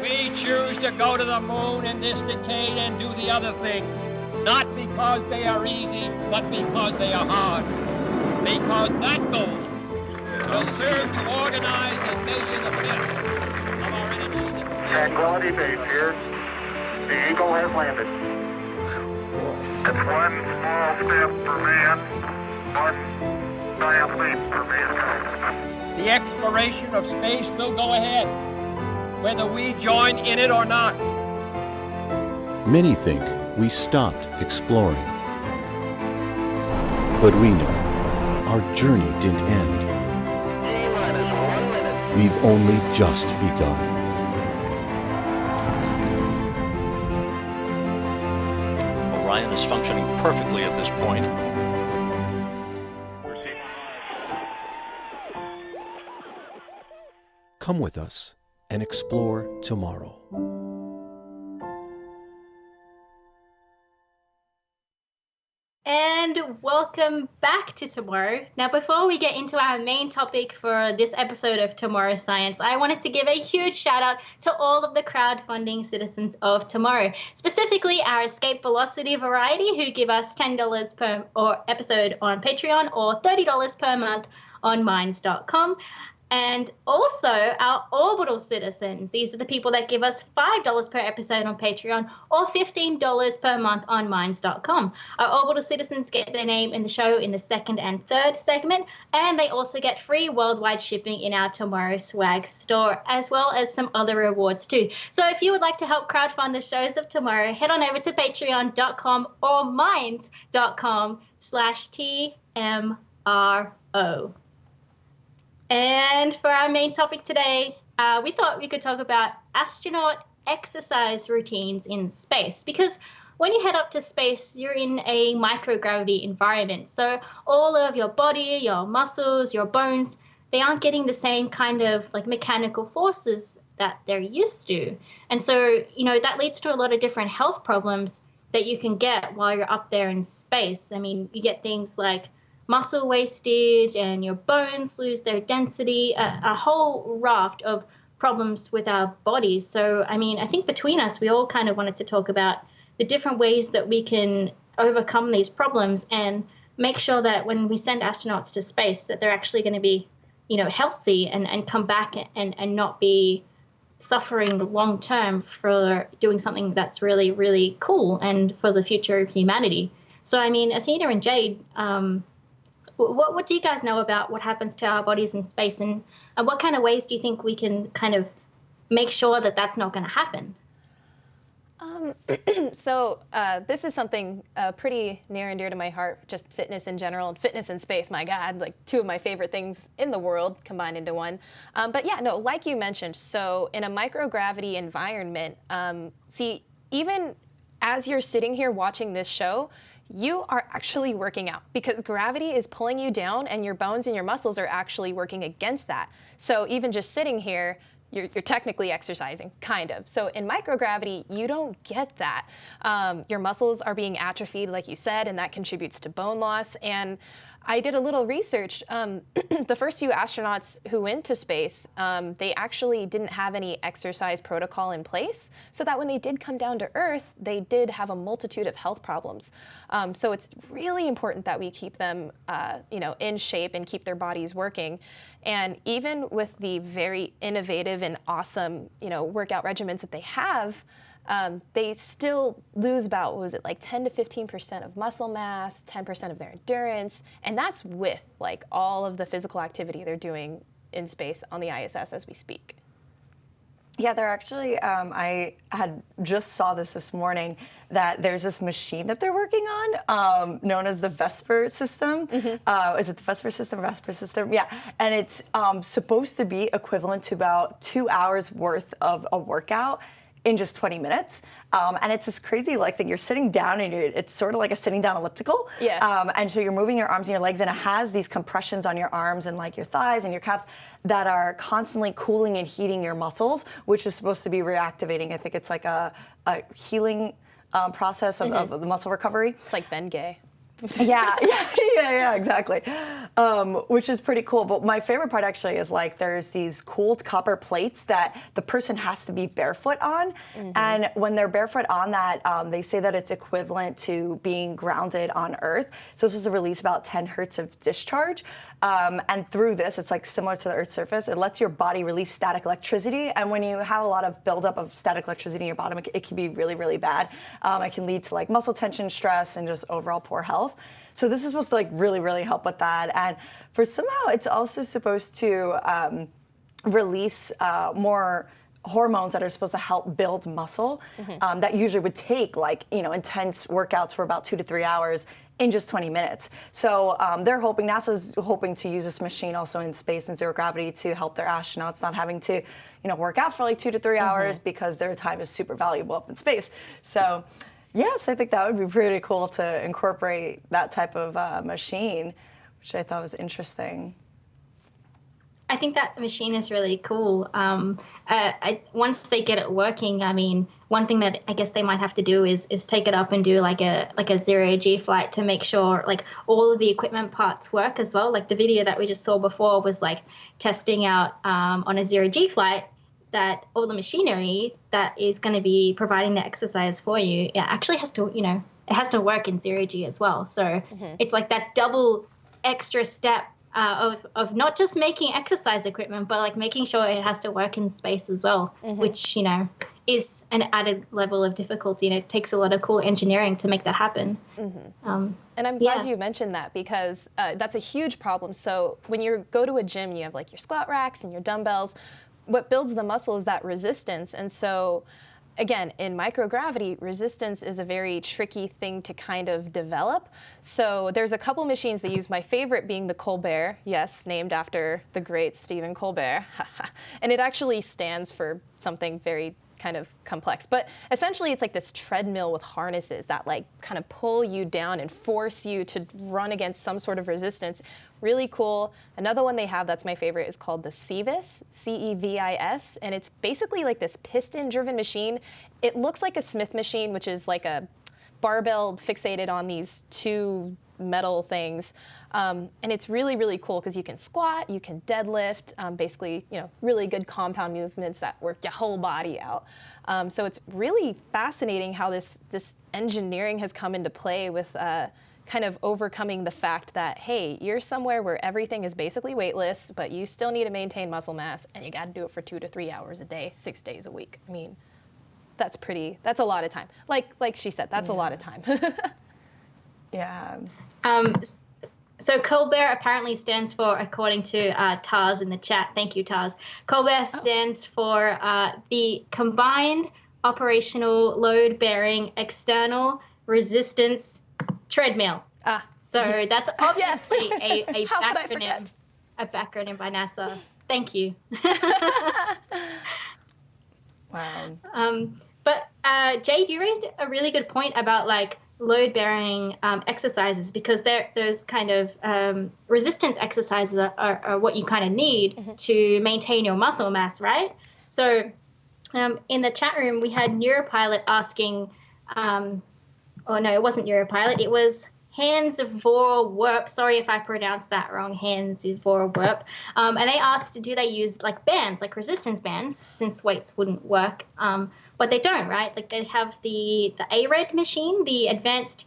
E: We choose to go to the moon in this decade and do the other things, not because they are easy, but because they are hard. Because that goal will serve to organize and measure the best of our energies in space.
F: Tranquility Base here. The Eagle has landed. It's one small step for man, one giant leap for mankind.
E: The exploration of space will go ahead, whether we join in it or not.
D: Many think we stopped exploring. But we know our journey didn't end.
F: T-minus 1 minute.
D: We've only just begun.
G: Orion is functioning perfectly at this point.
D: Come with us and explore tomorrow.
A: And welcome back to Tomorrow. Now, before we get into our main topic for this episode of Tomorrow Science, I wanted to give a huge shout out to all of the crowdfunding citizens of tomorrow, specifically our Escape Velocity variety, who give us $10 per episode on Patreon or $30 per month on Minds.com. And also our orbital citizens. These are the people that give us $5 per episode on Patreon or $15 per month on Minds.com. Our orbital citizens get their name in the show in the second and third segment, and they also get free worldwide shipping in our Tomorrow Swag store, as well as some other rewards too. So if you would like to help crowdfund the shows of tomorrow, head on over to patreon.com or minds.com/TMRO. And for our main topic today, we thought we could talk about astronaut exercise routines in space. Because when you head up to space, you're in a microgravity environment. So all of your body, your muscles, your bones, they aren't getting the same kind of like mechanical forces that they're used to. And so, that leads to a lot of different health problems that you can get while you're up there in space. I mean, you get things like muscle wastage, and your bones lose their density, a whole raft of problems with our bodies. So, I mean, I think between us, we all kind of wanted to talk about the different ways that we can overcome these problems and make sure that when we send astronauts to space, that they're actually going to be, healthy and come back and not be suffering long term for doing something that's really, really cool and for the future of humanity. So, I mean, Athena and Jade, what do you guys know about what happens to our bodies in space, and what kind of ways do you think we can kind of make sure that that's not going to happen?
B: So this is something pretty near and dear to my heart, just fitness in general and fitness in space. My God, like two of my favorite things in the world combined into one. But yeah, no, like you mentioned, so in a microgravity environment, see, even as you're sitting here watching this show, you are actually working out because gravity is pulling you down and your bones and your muscles are actually working against that. So even just sitting here, you're technically exercising, kind of. So in microgravity, you don't get that. Your muscles are being atrophied, like you said, and that contributes to bone loss. And I did a little research. The first few astronauts who went to space, they actually didn't have any exercise protocol in place, so that when they did come down to Earth, they did have a multitude of health problems. So it's really important that we keep them, in shape and keep their bodies working. And even with the very innovative and awesome, workout regimens that they have, they still lose about, 10 to 15% of muscle mass, 10% of their endurance, and that's with like all of the physical activity they're doing in space on the ISS as we speak.
C: Yeah, they're actually, I had just saw this morning, that there's this machine that they're working on known as the Vesper system. Mm-hmm. Is it the Vesper system? Vesper system? Yeah. And it's supposed to be equivalent to about 2 hours worth of a workout in just 20 minutes. And it's this crazy thing. You're sitting down and it's sort of like a sitting down elliptical.
B: Yeah.
C: And so you're moving your arms and your legs, and it has these compressions on your arms and your thighs and your calves that are constantly cooling and heating your muscles, which is supposed to be reactivating. I think it's like a healing process of the muscle recovery.
B: It's like Ben Gay.
C: Yeah, exactly. Which is pretty cool. But my favorite part actually is like there's these cooled copper plates that the person has to be barefoot on. And when they're barefoot on that, they say that it's equivalent to being grounded on Earth. So this was to release about 10 hertz of discharge. And through this, it's like similar to the Earth's surface. It lets your body release static electricity. And when you have a lot of buildup of static electricity in your bottom, it can be really, really bad. It can lead to like muscle tension, stress, and just overall poor health. So this is supposed to like really, really help with that. And for somehow, it's also supposed to release more hormones that are supposed to help build muscle that usually would take like, intense workouts for about 2 to 3 hours in just 20 minutes. So NASA's hoping to use this machine also in space and zero gravity to help their astronauts not having to, work out for like 2 to 3 hours because their time is super valuable up in space. So yes, I think that would be pretty cool to incorporate that type of machine, which I thought was interesting.
A: I think that machine is really cool. Once they get it working, I mean, one thing that I guess they might have to do is take it up and do like a 0G flight to make sure like all of the equipment parts work as well. Like the video that we just saw before was like testing out on a 0G flight that all the machinery that is going to be providing the exercise for you, it actually has to, it has to work in 0G as well. So it's like that double extra step of not just making exercise equipment, but like making sure it has to work in space as well, which, is an added level of difficulty, and it takes a lot of cool engineering to make that happen.
B: And I'm glad you mentioned that because that's a huge problem. So when you go to a gym, you have like your squat racks and your dumbbells. What builds the muscle is that resistance. And so again, in microgravity, resistance is a very tricky thing to kind of develop. So there's a couple machines they use, my favorite being the Colbert, yes, named after the great Stephen Colbert. And it actually stands for something very kind of complex. But essentially it's like this treadmill with harnesses that like kind of pull you down and force you to run against some sort of resistance. Really cool. Another one they have that's my favorite is called the Cevis, C-E-V-I-S, and it's basically like this piston-driven machine. It looks like a Smith machine, which is like a barbell fixated on these two metal things. And it's really, really cool because you can squat, you can deadlift, basically, really good compound movements that work your whole body out. So it's really fascinating how this engineering has come into play with kind of overcoming the fact that, hey, you're somewhere where everything is basically weightless, but you still need to maintain muscle mass, and you got to do it for 2 to 3 hours a day, 6 days a week. I mean, that's a lot of time. Like she said, that's a lot of time.
C: Yeah.
A: So Colbert apparently stands for, according to Taz in the chat, thank you, Taz. Colbert stands for the Combined Operational Load-Bearing External Resistance Treadmill. So that's obviously a backronym by NASA. Thank you.
C: Wow.
A: But Jade, you raised a really good point about like load-bearing exercises, because those kind of resistance exercises are what you kind of need to maintain your muscle mass, right? So in the chat room, we had Neuropilot asking, oh no, it wasn't Neuropilot, it was Hands Vorwerp. Sorry if I pronounced that wrong, Hands Vorwerp. And they asked, do they use like bands, like resistance bands, since weights wouldn't work? But they don't, right? Like they have the ARED machine, the Advanced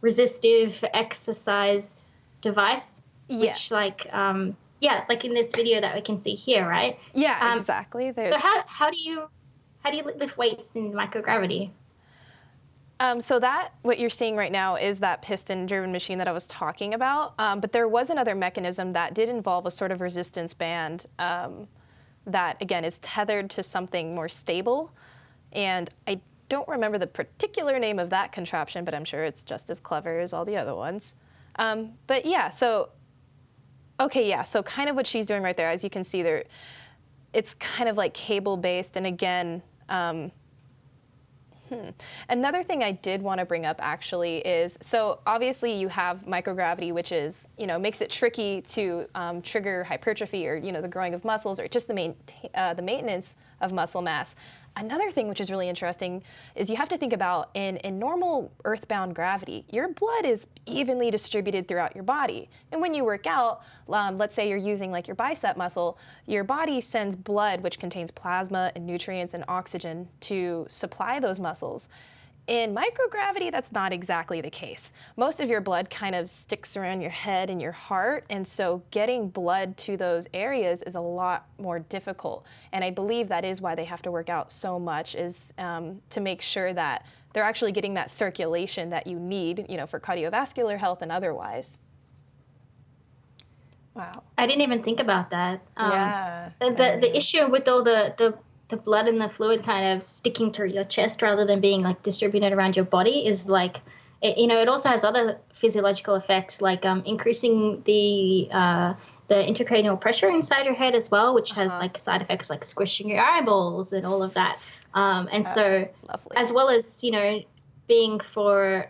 A: Resistive Exercise Device, which like, like in this video that we can see here, right?
B: Yeah, exactly.
A: So how do you lift weights in microgravity?
B: So what you're seeing right now is that piston-driven machine that I was talking about. But there was another mechanism that did involve a sort of resistance band that, again, is tethered to something more stable. And I don't remember the particular name of that contraption, but I'm sure it's just as clever as all the other ones. But yeah, so kind of what she's doing right there, as you can see there, it's kind of like cable-based. And again, another thing I did want to bring up actually is, so obviously you have microgravity, which is, makes it tricky to trigger hypertrophy or, the growing of muscles or just the maintenance of muscle mass. Another thing which is really interesting is you have to think about in normal earthbound gravity, your blood is evenly distributed throughout your body. And when you work out, let's say you're using like your bicep muscle, your body sends blood which contains plasma and nutrients and oxygen to supply those muscles. In microgravity, that's not exactly the case. Most of your blood kind of sticks around your head and your heart, and so getting blood to those areas is a lot more difficult. And I believe that is why they have to work out so much, is to make sure that they're actually getting that circulation that you need, for cardiovascular health and otherwise.
C: Wow.
A: I didn't even think about that.
C: Yeah.
A: The issue with all the blood and the fluid kind of sticking to your chest rather than being like distributed around your body is like, it also has other physiological effects, like increasing the intracranial pressure inside your head as well, which has like side effects like squishing your eyeballs and all of that. So
B: lovely.
A: as well as, being for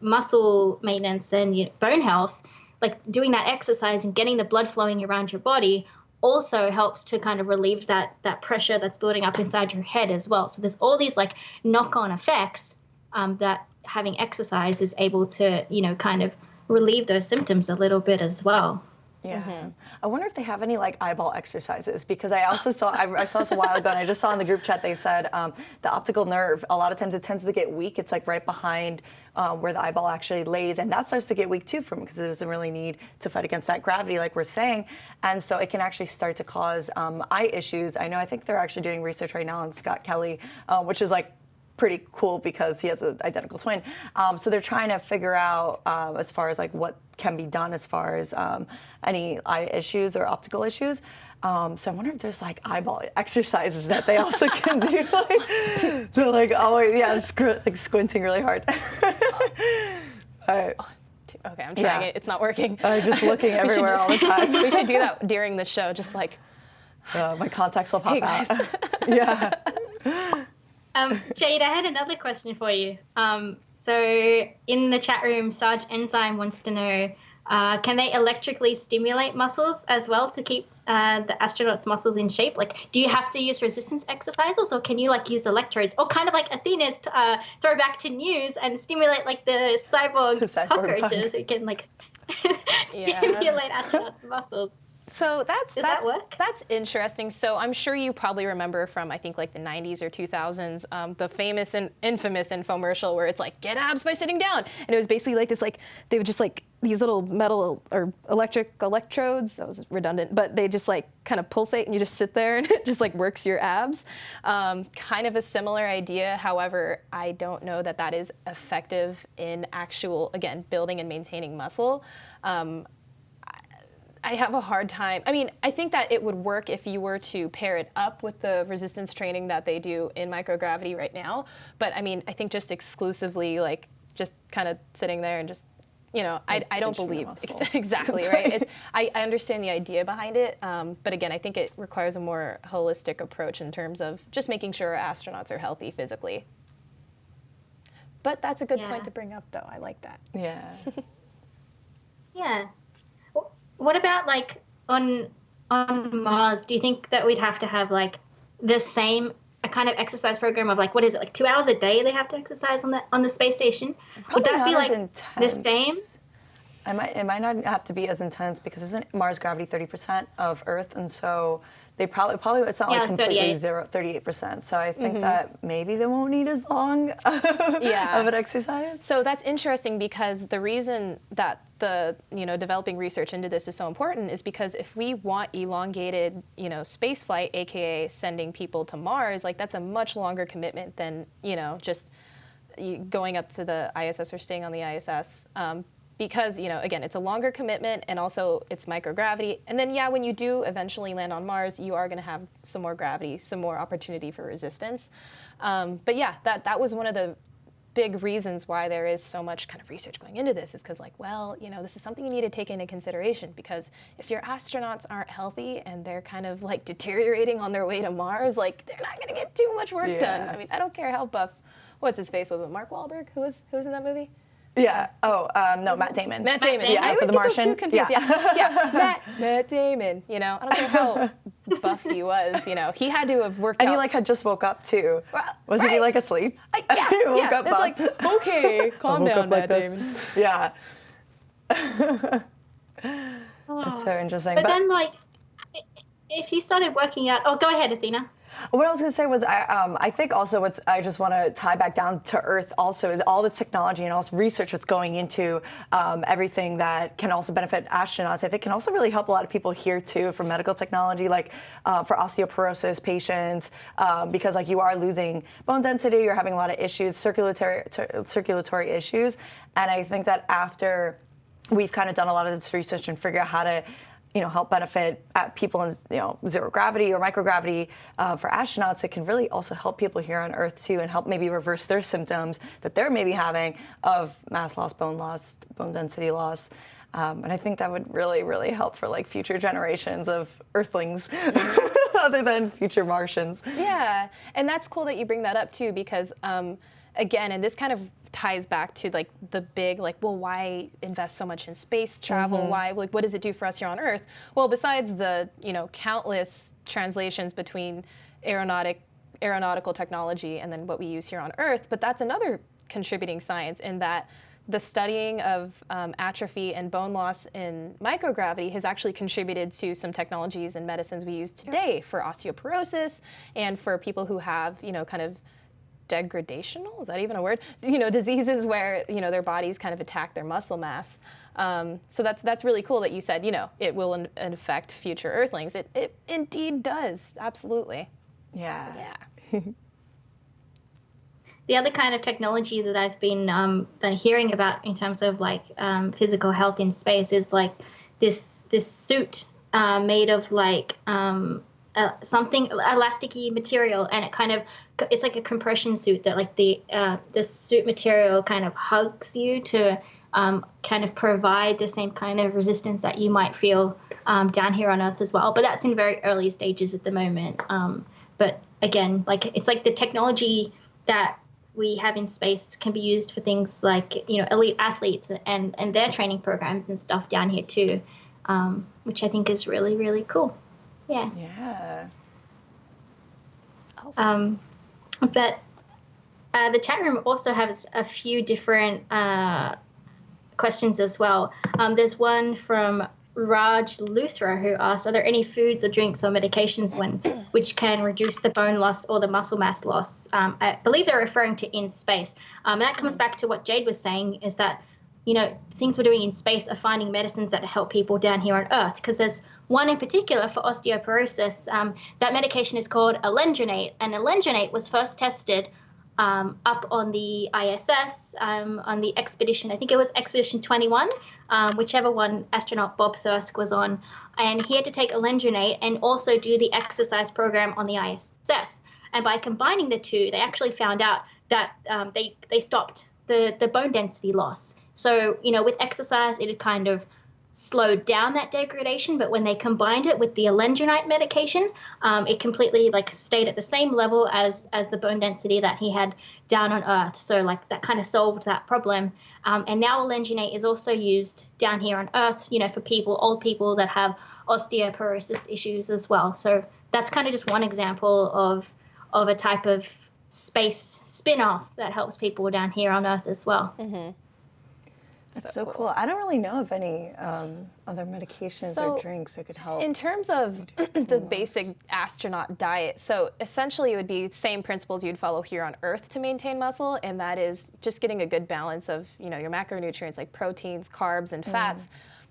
A: muscle maintenance and bone health, like doing that exercise and getting the blood flowing around your body also helps to kind of relieve that pressure that's building up inside your head as well. So there's all these like knock-on effects that having exercise is able to, kind of relieve those symptoms a little bit as well.
C: Yeah. I wonder if they have any like eyeball exercises, because I also saw, I saw this a while ago, and I just saw in the group chat they said the optical nerve, a lot of times it tends to get weak. It's like right behind where the eyeball actually lays, and that starts to get weak too because it doesn't really need to fight against that gravity like we're saying, and so it can actually start to cause eye issues. I think they're actually doing research right now on Scott Kelly, which is like pretty cool because he has an identical twin. So they're trying to figure out as far as like what can be done as far as any eye issues or optical issues. So I wonder if there's like eyeball exercises that they also can do. They're like, oh yeah, like squinting really hard.
B: Okay, I'm trying it. It's not working.
C: I'm just looking everywhere all the time.
B: We should do that during the show, just like.
C: My contacts will pop
B: guys.
C: out. Yeah.
A: Jade, I had another question for you. So in the chat room, Sarge Enzyme wants to know, can they electrically stimulate muscles as well to keep the astronauts' muscles in shape? Like, do you have to use resistance exercises, or can you like use electrodes, or kind of like Athena's throwback to news and stimulate like the cyborg cockroaches who can like stimulate astronauts' muscles?
B: So
A: Does that work?
B: That's interesting. So I'm sure you probably remember from, I think, like the 90s or 2000s, the famous and infamous infomercial where it's like, get abs by sitting down. And it was basically like this, like, they would just like these little metal or electric electrodes, that was redundant, but they just like kind of pulsate and you just sit there and it just like works your abs. Kind of a similar idea. However, I don't know that that is effective in actual, again, building and maintaining muscle. I have a hard time. I mean, I think that it would work if you were to pair it up with the resistance training that they do in microgravity right now. But I mean, I think just exclusively, like, just kind of sitting there and just, I don't believe exactly, right? I understand the idea behind it, but again, I think it requires a more holistic approach in terms of just making sure astronauts are healthy physically. But that's a good point to bring up, though. I like that.
C: Yeah.
A: Yeah. What about like on Mars? Do you think that we'd have to have like the same kind of exercise program of like, what is it, like 2 hours a day they have to exercise on the space station? Would that be like the same?
C: It might not have to be as intense because isn't Mars gravity 30% of Earth, and so they probably it's not like completely 38%. So I think that maybe they won't need as long of an exercise.
B: So that's interesting because the reason that the developing research into this is so important is because if we want elongated space flight, aka sending people to Mars, like that's a much longer commitment than just going up to the ISS or staying on the ISS. Because, again, it's a longer commitment and also it's microgravity. And then, when you do eventually land on Mars, you are going to have some more gravity, some more opportunity for resistance. But yeah, that was one of the big reasons why there is so much kind of research going into this is because this is something you need to take into consideration because if your astronauts aren't healthy and they're kind of like deteriorating on their way to Mars, like they're not going to get too much work done. I mean, I don't care how buff, what's his face was it, Mark Wahlberg? Who was in that movie?
C: Yeah. Oh, no, Matt Damon.
B: Matt Damon.
A: Damon.
B: I
C: Yeah, for
B: always
C: The
B: get those
C: Martian.
B: two confused. Yeah. Matt Damon. You know, I don't care how buff he was. You know, he had to have worked
C: And
B: out.
C: he like had just woke up too. Wasn't he
B: right.
C: like asleep?
B: Yeah,
C: He woke
B: yeah.
C: up
B: It's
C: buff.
B: like, okay, calm
C: woke
B: down,
C: up like
B: Matt
C: this.
B: Damon.
C: Yeah. That's so interesting.
A: But then, like, if you started working out, oh, go ahead, Athena.
C: What I was going to say was, I think also what's I just want to tie back down to Earth also is all this technology and all this research that's going into everything that can also benefit astronauts. I think can also really help a lot of people here too for medical technology, like for osteoporosis patients, because like you are losing bone density, you're having a lot of issues, circulatory issues, and I think that after we've kind of done a lot of this research and figure out how to help benefit people in, zero gravity or microgravity for astronauts, it can really also help people here on Earth too and help maybe reverse their symptoms that they're maybe having of mass loss, bone density loss. And I think that would really, really help for like future generations of Earthlings other than future Martians.
B: Yeah, and that's cool that you bring that up too, because again, and this kind of ties back to like the big, like, well, why invest so much in space travel? Why, like, what does it do for us here on Earth? Well, besides the, countless translations between aeronautical technology and then what we use here on Earth, but that's another contributing science in that the studying of atrophy and bone loss in microgravity has actually contributed to some technologies and medicines we use today for osteoporosis and for people who have, kind of degradational, is that even a word? Diseases where, their bodies kind of attack their muscle mass. So that's really cool that you said, it will affect future Earthlings. It indeed does, absolutely.
C: Yeah.
A: The other kind of technology that I've been hearing about in terms of like physical health in space is like this suit made of like something elasticy material, and it's like a compression suit that like the suit material kind of hugs you to kind of provide the same kind of resistance that you might feel down here on Earth as well. But that's in very early stages at the moment. But again, like it's like the technology that we have in space can be used for things like elite athletes and their training programs and stuff down here too, which I think is really, really cool. Yeah.
B: Awesome.
A: But the chat room also has a few different questions as well. There's one from Raj Luthra who asks, are there any foods or drinks or medications which can reduce the bone loss or the muscle mass loss? I believe they're referring to in space. And that comes back to what Jade was saying, is that things we're doing in space are finding medicines that help people down here on Earth, because there's one in particular for osteoporosis. That medication is called alendronate, and alendronate was first tested up on the ISS, on the expedition. I think it was Expedition 21, whichever one astronaut Bob Thirsk was on. And he had to take alendronate and also do the exercise program on the ISS. And by combining the two, they actually found out that they stopped the bone density loss. So, with exercise, it had kind of slowed down that degradation, but when they combined it with the alendronate medication, it completely stayed at the same level as the bone density that he had down on Earth. So that kind of solved that problem. And now alendronate is also used down here on Earth, for old people that have osteoporosis issues as well. So that's kind of just one example of a type of space spin-off that helps people down here on Earth as well.
B: Mm-hmm.
C: That's so cool. I don't really know of any other medications or drinks that could help.
B: In terms of the basic astronaut diet, so essentially it would be the same principles you'd follow here on Earth to maintain muscle, and that is just getting a good balance of your macronutrients like proteins, carbs, and fats.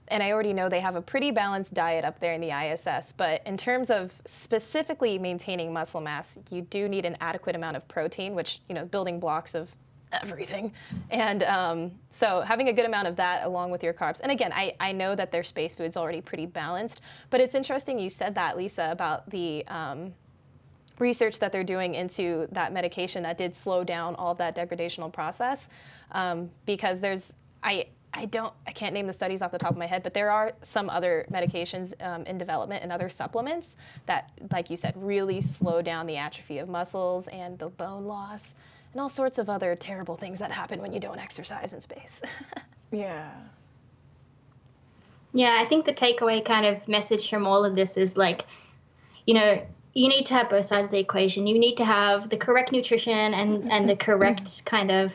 B: And I already know they have a pretty balanced diet up there in the ISS, but in terms of specifically maintaining muscle mass, you do need an adequate amount of protein, which, building blocks of everything. And so having a good amount of that along with your carbs. And again, I know that their space food's already pretty balanced, but it's interesting you said that, Lisa, about the research that they're doing into that medication that did slow down all of that degradational process. Because there's, I can't name the studies off the top of my head, but there are some other medications in development and other supplements that, like you said, really slow down the atrophy of muscles and the bone loss. and all sorts of other terrible things that happen when you don't exercise in space.
C: Yeah.
A: Yeah, I think the takeaway kind of message from all of this is like, you know, you need to have both sides of the equation. You need to have the correct nutrition and the correct kind of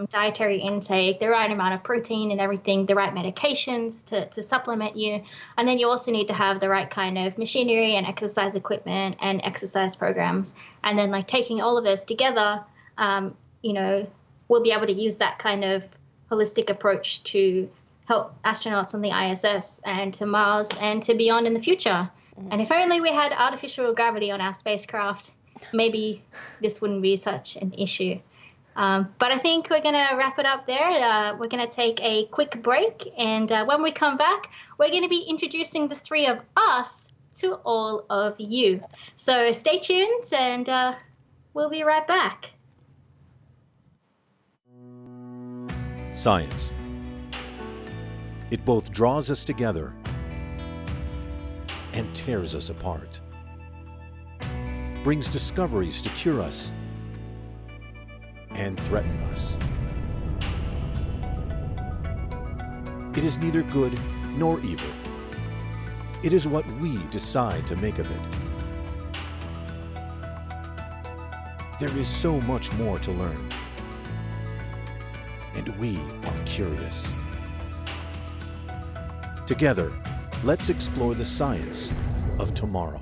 A: dietary intake, the right amount of protein and everything, the right medications to supplement you. And then you also need to have the right kind of machinery and exercise equipment and exercise programs. And then like taking all of those together, you know, we'll be able to use that kind of holistic approach to help astronauts on the ISS and to Mars and to beyond in the future. And if only we had artificial gravity on our spacecraft, maybe this wouldn't be such an issue. But I think we're going to wrap it up there. We're going to take a quick break. And when we come back, we're going to be introducing the three of us to all of you. So stay tuned and we'll be right back.
D: Science. It both draws us together and tears us apart, brings discoveries to cure us and threaten us. It is neither good nor evil. It is what we decide to make of it. There is so much more to learn, and we are curious. Together, let's explore the science of tomorrow.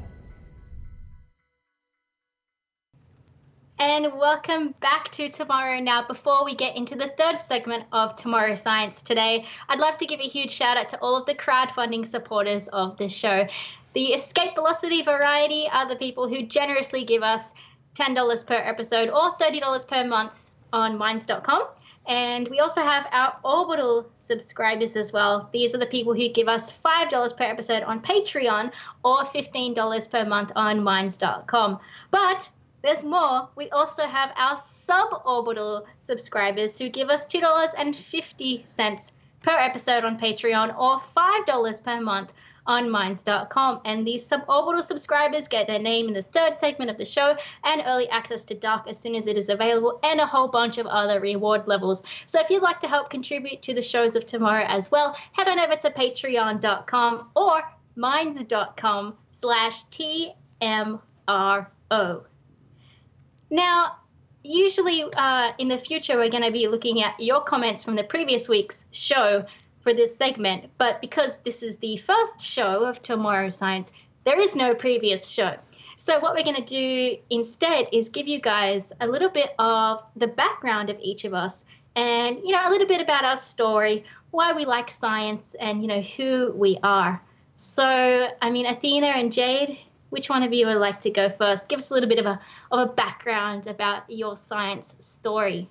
A: And welcome back to Tomorrow. Now, before we get into the third segment of Tomorrow Science today, I'd love to give a huge shout out to all of the crowdfunding supporters of the show. The Escape Velocity Variety are the people who generously give us $10 per episode or $30 per month on Minds.com. And we also have our Orbital subscribers as well. These are the people who give us $5 per episode on Patreon or $15 per month on Minds.com. But there's more. We also have our suborbital subscribers who give us $2.50 per episode on Patreon or $5 per month on Minds.com. And these suborbital subscribers get their name in the third segment of the show and early access to Dark as soon as it is available and a whole bunch of other reward levels. So if you'd like to help contribute to the shows of tomorrow as well, head on over to patreon.com or minds.com/TMRO. Now, usually in the future, we're going to be looking at your comments from the previous week's show for this segment. But because this is the first show of Tomorrow Science, there is no previous show. So what we're going to do instead is give you guys a little bit of the background of each of us and, you know, a little bit about our story, why we like science and, you know, who we are. So, I mean, Athena and Jade, which one of you would like to go first? Give us a little bit of a background about your science story.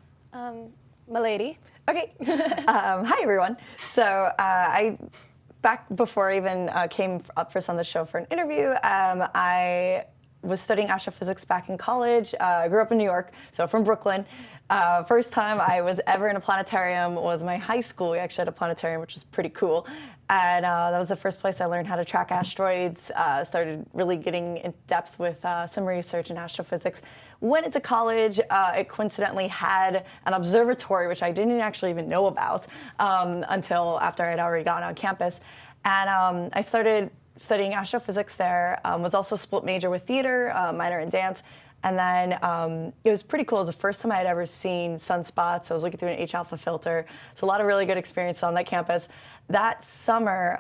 B: Milady.
C: Okay. Hi, everyone. So back before I even came up for on the show for an interview, I was studying astrophysics back in college. I grew up in New York, so from Brooklyn. First time I was ever in a planetarium was my high school. We actually had a planetarium, which was pretty cool. And that was the first place I learned how to track asteroids, started really getting in depth with some research in astrophysics. Went into college, it coincidentally had an observatory, which I didn't actually even know about until after I'd already gone on campus. And I started studying astrophysics there, was also split major with theater, minor in dance. And then it was pretty cool. It was the first time I had ever seen sunspots. I was looking through an H-alpha filter. So a lot of really good experience on that campus. That summer,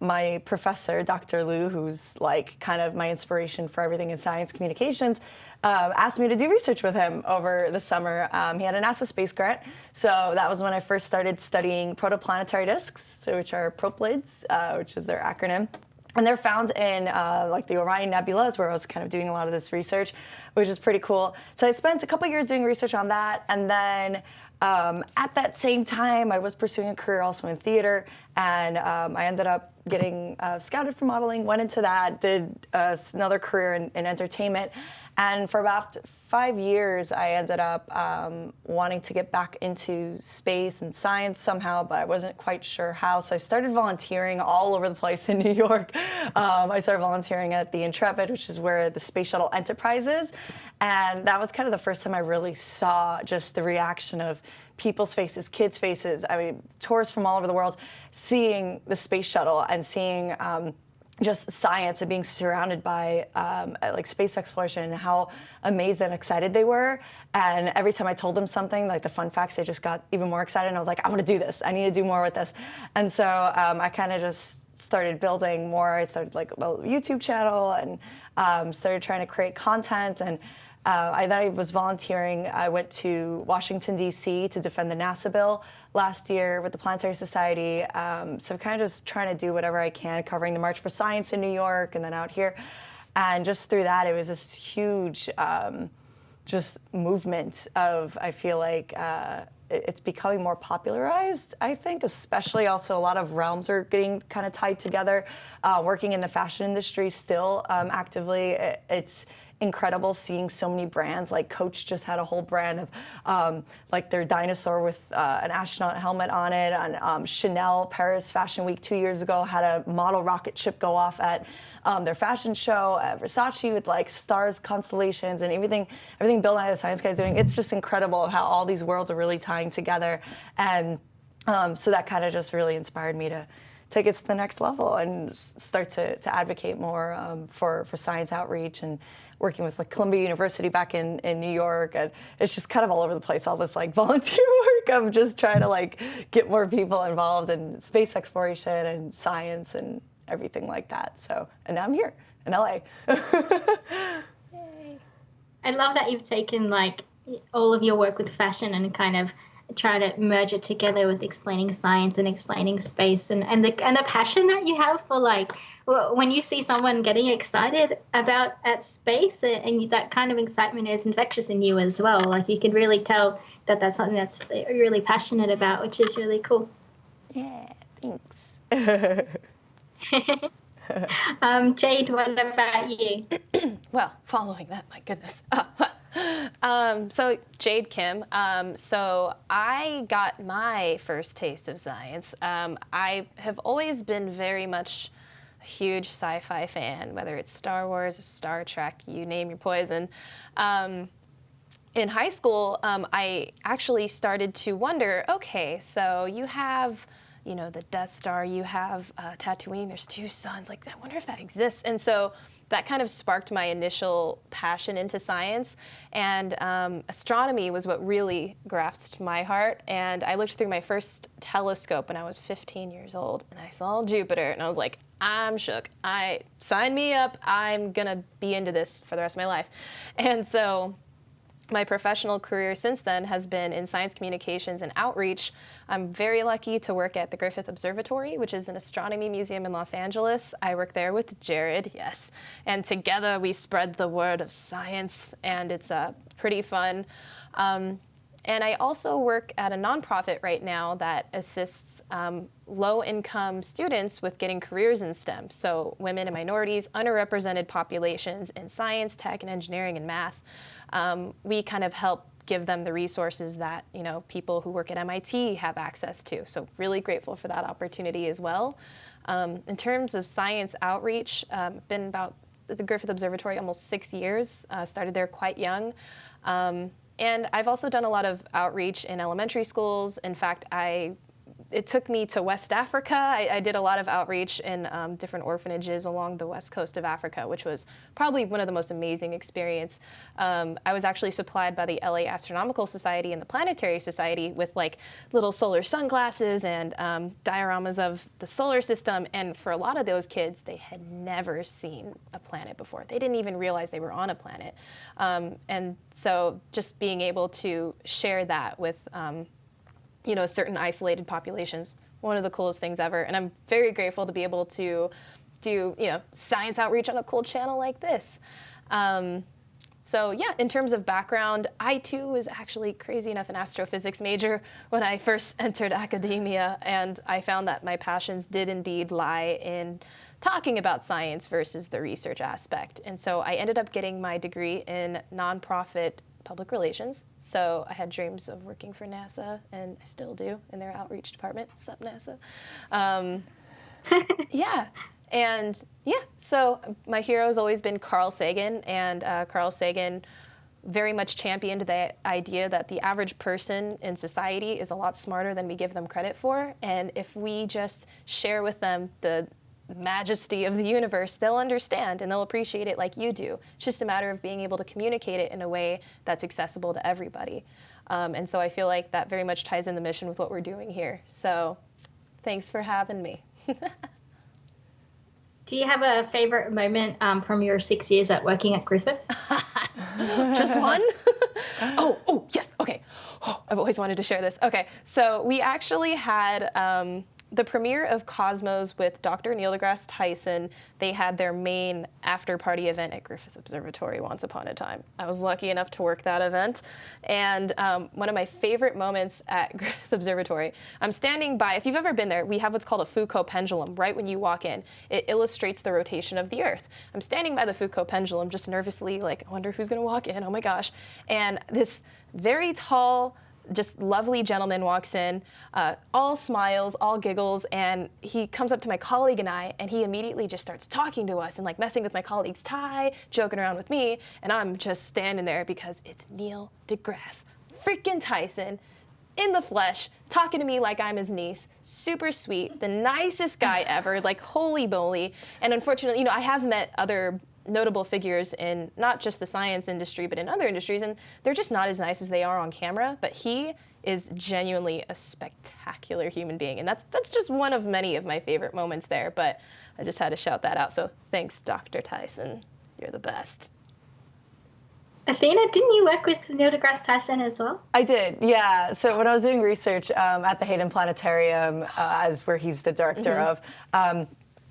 C: my professor, Dr. Liu, who's like kind of my inspiration for everything in science communications, asked me to do research with him over the summer. He had a NASA space grant. So that was when I first started studying protoplanetary disks, which are PROPLIDs, which is their acronym. And they're found in like the Orion Nebula, where I was kind of doing a lot of this research, which is pretty cool. So I spent a couple years doing research on that. And then at that same time, I was pursuing a career also in theater. And I ended up getting scouted for modeling, went into that, did another career in entertainment. And for about 5 years, I ended up wanting to get back into space and science somehow, but I wasn't quite sure how. So I started volunteering all over the place in New York. I started volunteering at the Intrepid, which is where the Space Shuttle Enterprise is. And that was kind of the first time I really saw just the reaction of people's faces, kids' faces. I mean, tourists from all over the world seeing the space shuttle and seeing just science and being surrounded by like space exploration and how amazed and excited they were. And every time I told them something, like the fun facts, they just got even more excited. And I was like, I want to do this. I need to do more with this. And so I kind of just started building more. I started like a YouTube channel and started trying to create content. And I was volunteering. I went to Washington, D.C. to defend the NASA bill last year with the Planetary Society. So kind of just trying to do whatever I can, covering the March for Science in New York and then out here. And just through that, it was this huge just movement of, I feel like, it's becoming more popularized, I think, especially also a lot of realms are getting kind of tied together. Working in the fashion industry still actively, it's incredible seeing so many brands. Like Coach just had a whole brand of like their dinosaur with an astronaut helmet on it. And Chanel Paris Fashion Week 2 years ago had a model rocket ship go off at their fashion show. Versace with like stars, constellations, and everything Bill Nye the Science Guy is doing. It's just incredible how all these worlds are really tying together. And so that kind of just really inspired me to take it to the next level and start to advocate more for science outreach and working with like Columbia University back in New York. And it's just kind of all over the place, all this like volunteer work of just trying to like get more people involved in space exploration and science and everything like that. So, and now I'm here in LA.
A: Yay. I love that you've taken like all of your work with fashion and kind of try to merge it together with explaining science and explaining space and the passion that you have for like when you see someone getting excited about at space and that kind of excitement is infectious in you as well. Like you can really tell that that's something that's really passionate about, which is really cool.
C: Yeah, thanks.
A: Jade, what about you?
B: Well, following that, my goodness. So Jade Kim. So I got my first taste of science. I have always been very much a huge sci-fi fan, whether it's Star Wars, Star Trek, you name your poison. In high school, I actually started to wonder, okay, so you have, you know, the Death Star, you have Tatooine, there's 2 suns, like I wonder if that exists. And so that kind of sparked my initial passion into science, and astronomy was what really grasped my heart. And I looked through my first telescope when I was 15 years old, and I saw Jupiter, and I was like, I'm shook. Sign me up. I'm gonna be into this for the rest of my life. And so my professional career since then has been in science communications and outreach. I'm very lucky to work at the Griffith Observatory, which is an astronomy museum in Los Angeles. I work there with Jared, yes. And together we spread the word of science, and it's pretty fun. And I also work at a nonprofit right now that assists low-income students with getting careers in STEM. So women and minorities, underrepresented populations in science, tech, and engineering and math. We kind of help give them the resources that, you know, people who work at MIT have access to. So really grateful for that opportunity as well. In terms of science outreach, been about at the Griffith Observatory almost 6 years, started there quite young. And I've also done a lot of outreach in elementary schools. In fact, it took me to West Africa. I did a lot of outreach in different orphanages along the west coast of Africa, which was probably one of the most amazing experiences. I was actually supplied by the LA Astronomical Society and the Planetary Society with like little solar sunglasses and dioramas of the solar system. And for a lot of those kids, they had never seen a planet before. They didn't even realize they were on a planet. And so just being able to share that with you know, certain isolated populations, one of the coolest things ever. And I'm very grateful to be able to do, you know, science outreach on a cool channel like this. So yeah, in terms of background, I too was actually crazy enough an astrophysics major when I first entered academia, and I found that my passions did indeed lie in talking about science versus the research aspect. And so I ended up getting my degree in nonprofit public relations. So I had dreams of working for NASA, and I still do in their outreach department. Sup, NASA? Yeah. And yeah, so my hero has always been Carl Sagan, and Carl Sagan very much championed the idea that the average person in society is a lot smarter than we give them credit for. And if we just share with them the majesty of the universe, they'll understand and they'll appreciate it like you do. It's just a matter of being able to communicate it in a way that's accessible to everybody. And so I feel like that very much ties in the mission with what we're doing here. So thanks for having me.
A: Do you have a favorite moment from your 6 years at working at Griffith?
B: Just one? Oh, yes, okay. Oh, I've always wanted to share this. Okay, so we actually had the premiere of Cosmos with Dr. Neil deGrasse Tyson. They had their main after-party event at Griffith Observatory once upon a time. I was lucky enough to work that event. And one of my favorite moments at Griffith Observatory, I'm standing by, if you've ever been there, we have what's called a Foucault pendulum right when you walk in. It illustrates the rotation of the Earth. I'm standing by the Foucault pendulum, just nervously, like, I wonder who's gonna walk in, oh my gosh. And this very tall, just lovely gentleman walks in, all smiles, all giggles, and he comes up to my colleague and I, and he immediately just starts talking to us and like messing with my colleague's tie, joking around with me, and I'm just standing there because it's Neil deGrasse freaking Tyson in the flesh, talking to me like I'm his niece, super sweet, the nicest guy ever, like holy moly. And unfortunately, I have met other notable figures in not just the science industry, but in other industries, and they're just not as nice as they are on camera, but he is genuinely a spectacular human being, and that's just one of many of my favorite moments there, but I just had to shout that out, so thanks, Dr. Tyson. You're the best.
A: Athena, didn't you work with Neil deGrasse Tyson as well?
C: I did, yeah. So when I was doing research at the Hayden Planetarium, as where he's the director of,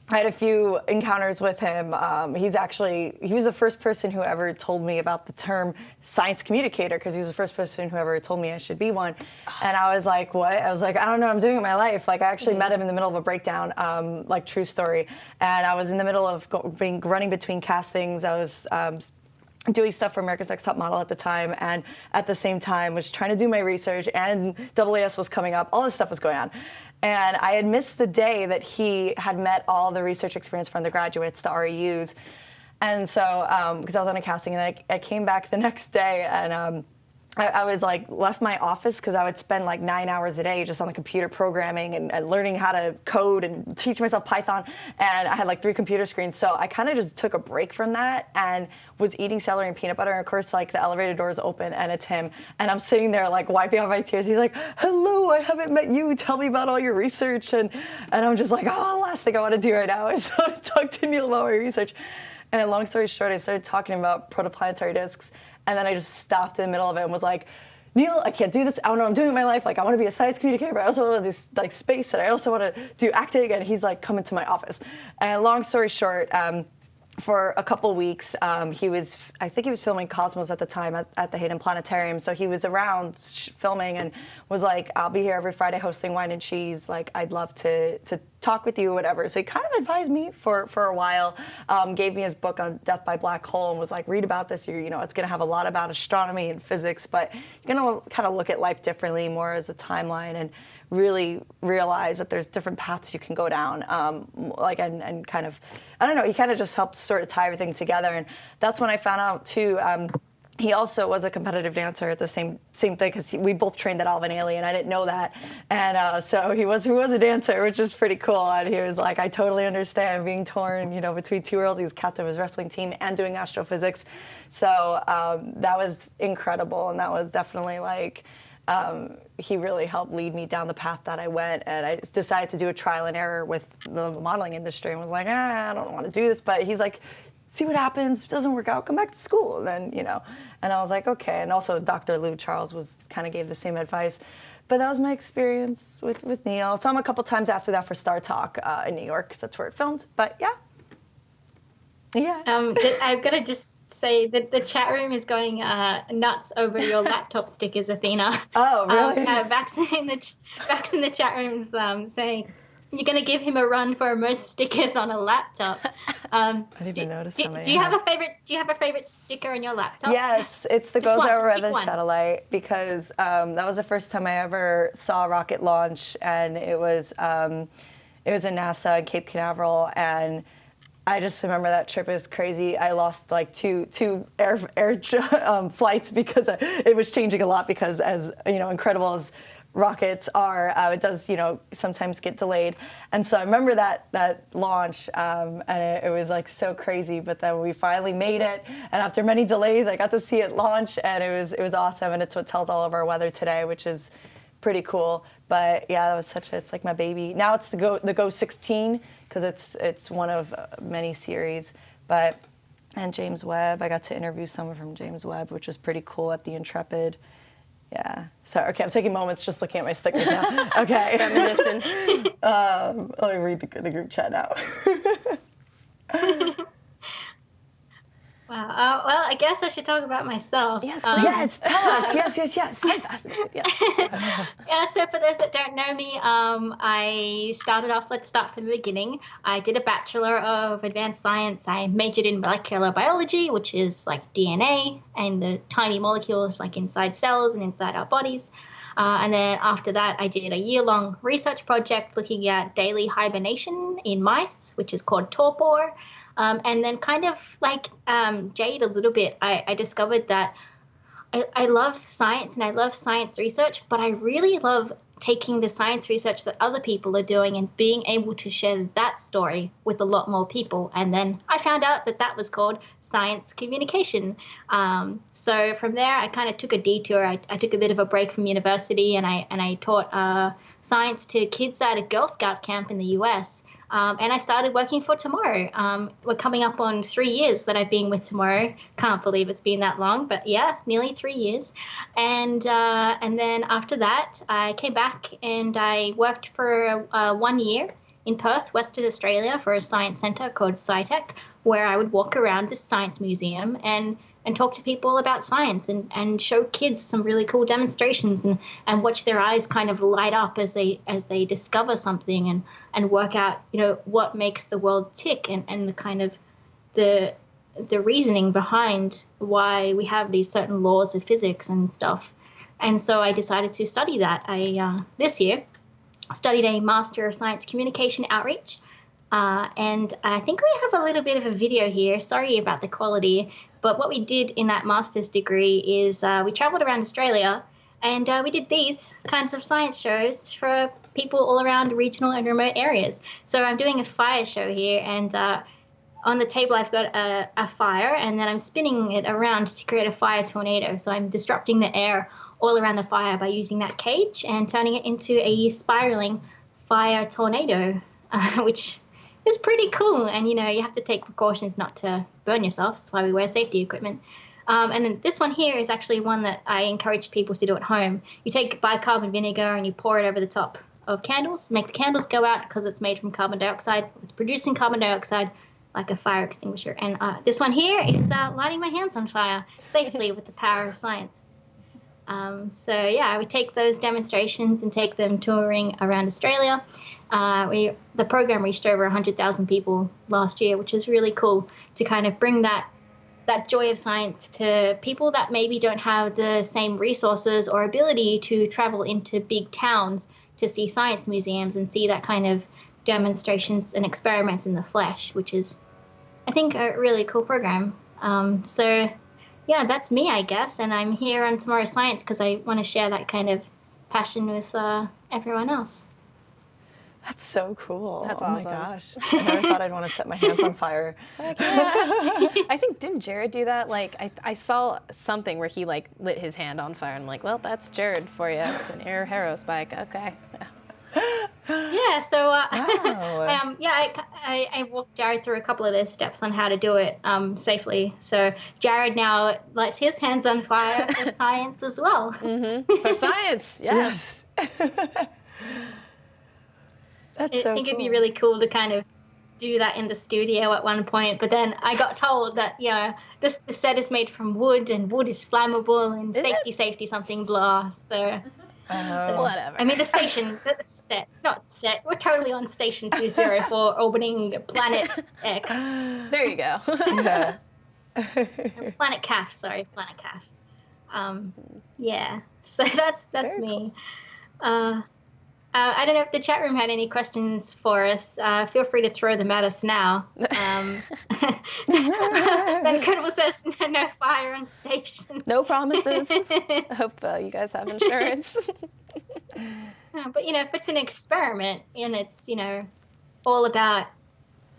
C: I had a few encounters with him. He was the first person who ever told me about the term science communicator, because he was the first person who ever told me I should be one. And I was like, what? I was like, I don't know what I'm doing in my life. Like, I actually met him in the middle of a breakdown, like true story. And I was in the middle of running between castings. I was doing stuff for America's Next Top Model at the time, and at the same time was trying to do my research, and AAS was coming up. All this stuff was going on. And I had missed the day that he had met all the research experience for undergraduates, the REUs. And so, because I was on a casting, and I came back the next day, and I was like, left my office, because I would spend like 9 hours a day just on the computer programming and learning how to code and teach myself Python. And I had like 3 computer screens. So I kind of just took a break from that and was eating celery and peanut butter. And of course, like the elevator doors open and it's him. And I'm sitting there like wiping off my tears. He's like, hello, I haven't met you. Tell me about all your research. And I'm just like, oh, the last thing I want to do right now is talk to Neil about my research. And long story short, I started talking about protoplanetary disks. And then I just stopped in the middle of it and was like, Neil, I can't do this. I don't know what I'm doing in my life. Like, I want to be a science communicator, but I also want to do like space, and I also want to do acting. And he's like, come into my office. And long story short, for a couple weeks, I think he was filming Cosmos at the time at the Hayden Planetarium. So he was around filming and was like, I'll be here every Friday hosting Wine and Cheese. Like, I'd love to talk with you or whatever. So he kind of advised me for a while, gave me his book on Death by Black Hole and was like, read about this. It's going to have a lot about astronomy and physics, but you're going to kind of look at life differently, more as a timeline, and really realize that there's different paths you can go down, and kind of, I don't know, he kind of just helped sort of tie everything together. And that's when I found out too, he also was a competitive dancer at the same thing, because we both trained at Alvin Ailey, and I didn't know that. And so he was a dancer, which is pretty cool. And he was like, I totally understand being torn, between 2 worlds. He was captain of his wrestling team and doing astrophysics. So that was incredible, and that was definitely like, he really helped lead me down the path that I went, and I decided to do a trial and error with the modeling industry and was like, I don't want to do this, but he's like, see what happens. If it doesn't work out, come back to school. And then, and I was like, okay. And also Dr. Lou Charles kind of gave the same advice. But that was my experience with Neil. Saw him a couple times after that for Star Talk in New York, because that's where it filmed. But yeah.
A: I've got to just say that the chat room is going nuts over your laptop stickers, Athena.
C: Oh, really?
A: Vax in the chat room is saying, you're going to give him a run for most stickers on a laptop.
C: I didn't even notice how many.
A: Do you have a favorite sticker on your laptop?
C: Yes, it's the Goes Over Weather Satellite, because that was the first time I ever saw a rocket launch, and it was in NASA in Cape Canaveral, and I just remember that trip is crazy. I lost like two air flights because it was changing a lot, because as incredible as rockets are, it does sometimes get delayed. And so I remember that launch, and it was like so crazy. But then we finally made it, and after many delays, I got to see it launch, and it was awesome. And it's what tells all of our weather today, which is pretty cool. But yeah, that was it's like my baby. Now it's the Go 16, because it's one of many series. And James Webb, I got to interview someone from James Webb, which was pretty cool at the Intrepid. Yeah. So okay, I'm taking moments just looking at my stickers now. Okay.
B: Reminiscing.
C: Let me read the group chat now.
A: Wow. Well, I guess I should talk about myself.
B: Yes,
C: yes, tell us. Yes.
B: I'm fascinated. Yes.
A: Yeah, so for those that don't know me, I started off, let's start from the beginning. I did a Bachelor of Advanced Science. I majored in molecular biology, which is like DNA and the tiny molecules like inside cells and inside our bodies. And then after that, I did a year-long research project looking at daily hibernation in mice, which is called torpor. And then kind of like Jade a little bit, I discovered that I love science and I love science research, but I really love taking the science research that other people are doing and being able to share that story with a lot more people. And then I found out that was called science communication. So from there, I kind of took a detour. I took a bit of a break from university, and I taught science to kids at a Girl Scout camp in the US. And I started working for TMRO. We're coming up on 3 years that I've been with TMRO. Can't believe it's been that long, but yeah, nearly 3 years. And then after that, I came back and I worked for 1 year in Perth, Western Australia, for a science centre called SciTech, where I would walk around this science museum and talk to people about science and show kids some really cool demonstrations and watch their eyes kind of light up as they discover something and work out, what makes the world tick and the kind of the reasoning behind why we have these certain laws of physics and stuff. And so I decided to study that. I this year studied a Master of Science Communication Outreach. And I think we have a little bit of a video here. Sorry about the quality. But what we did in that master's degree is we traveled around Australia and we did these kinds of science shows for people all around regional and remote areas. So I'm doing a fire show here, and on the table I've got a fire, and then I'm spinning it around to create a fire tornado. So I'm disrupting the air all around the fire by using that cage and turning it into a spiraling fire tornado, which is pretty cool. And, you have to take precautions not to burn yourself. That's why we wear safety equipment. And then this one here is actually one that I encourage people to do at home. You take bicarbonate vinegar and you pour it over the top of candles, make the candles go out because it's made from carbon dioxide. It's producing carbon dioxide like a fire extinguisher. And this one here is lighting my hands on fire safely with the power of science. So yeah, I would take those demonstrations and take them touring around Australia. The program reached over 100,000 people last year, which is really cool to kind of bring that joy of science to people that maybe don't have the same resources or ability to travel into big towns to see science museums and see that kind of demonstrations and experiments in the flesh, which is, I think, a really cool program. So yeah, that's me, I guess. And I'm here on Tomorrow Science because I want to share that kind of passion with everyone else.
C: That's so cool.
B: That's
C: awesome. Oh my gosh. I never thought I'd want to set my hands on fire.
B: Yeah. I think, didn't Jared do that? Like, I saw something where he like lit his hand on fire. And I'm like, well, that's Jared for you. An air hero spike. Okay.
A: Yeah, so
C: Wow.
A: I walked Jared through a couple of those steps on how to do it safely. So Jared now lights his hands on fire for science as well.
B: Mm-hmm. For science, yes.
C: That's so
A: I think
C: cool.
A: it'd be really cool to kind of do that in the studio at one point, but then I got told that this set is made from wood and wood is flammable and safety something blah. So
B: whatever.
A: I mean the set, not set. We're totally on station 204 orbiting planet X.
B: There you go.
C: Yeah.
A: Planet Calf. Yeah. So that's
C: Very
A: me. I don't know if the chat room had any questions for us. Feel free to throw them at us now. Then Incredible says, no fire on station.
B: No promises. I hope you guys have insurance.
A: But, if it's an experiment and it's, all about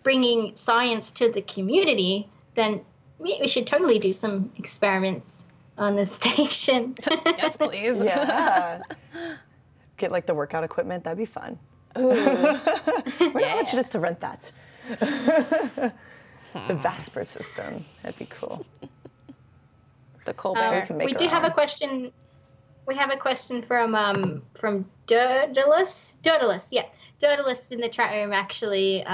A: bringing science to the community, then we should totally do some experiments on the station.
B: Yes, please.
C: Yeah. Get like the workout equipment. That'd be fun.
B: Ooh.
C: How much it is to rent that? The Vasper system. That'd be cool.
B: The Colbert.
A: We do have a question. We have a question from Daedalus. Yeah, Daedalus in the chat room actually.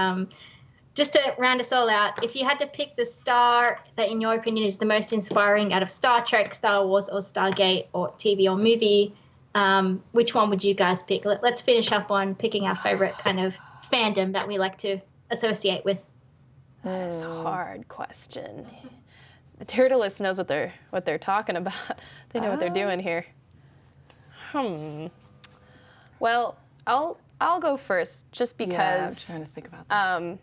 A: Just to round us all out, if you had to pick the star that, in your opinion, is the most inspiring out of Star Trek, Star Wars, or Stargate, or TV or movie, which one would you guys pick? Let's finish up on picking our favorite kind of fandom that we like to associate with.
B: That is a hard question. The Turtlist knows what they're talking about. They know what they're doing here. Well, I'll go first just because.
C: Yeah, I'm trying to think about this.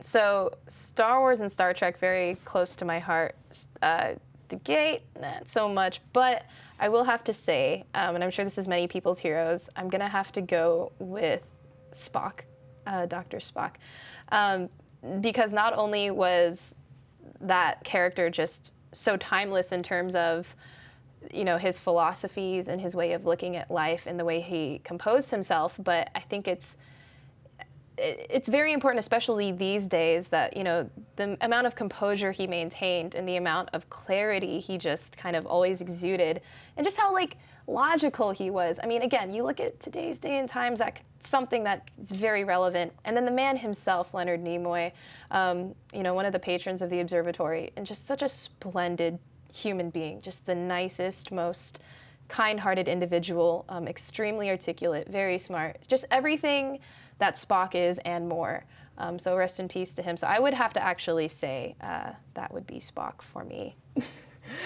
B: So Star Wars and Star Trek very close to my heart. The Gate, not so much, but I will have to say, and I'm sure this is many people's heroes, I'm gonna have to go with Spock, Dr. Spock, because not only was that character just so timeless in terms of, his philosophies and his way of looking at life and the way he composed himself, but I think it's very important, especially these days, that, the amount of composure he maintained and the amount of clarity he just kind of always exuded, and just how, logical he was. I mean, again, you look at today's day and times, that's something that's very relevant. And then the man himself, Leonard Nimoy, one of the patrons of the observatory, and just such a splendid human being, just the nicest, most kind-hearted individual, extremely articulate, very smart, just everything that Spock is and more. So rest in peace to him. So I would have to actually say that would be Spock for me.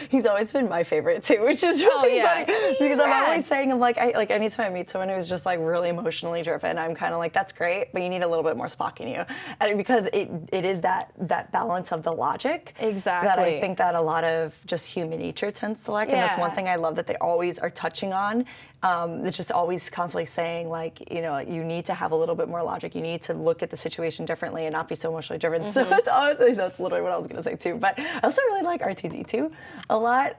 C: He's always been my favorite too, which is really funny because I'm
B: rad.
C: always saying, anytime I meet someone who's just really emotionally driven, I'm kind of like, that's great, but you need a little bit more Spock in you, and because it is that balance of the logic
B: Exactly.
C: that I think that a lot of just human nature tends to lack, and that's one thing I love that they always are touching on. It's just always constantly saying, you need to have a little bit more logic. You need to look at the situation differently and not be so emotionally driven. So that's literally what I was going to say too. But I also really like R2-D2 a lot,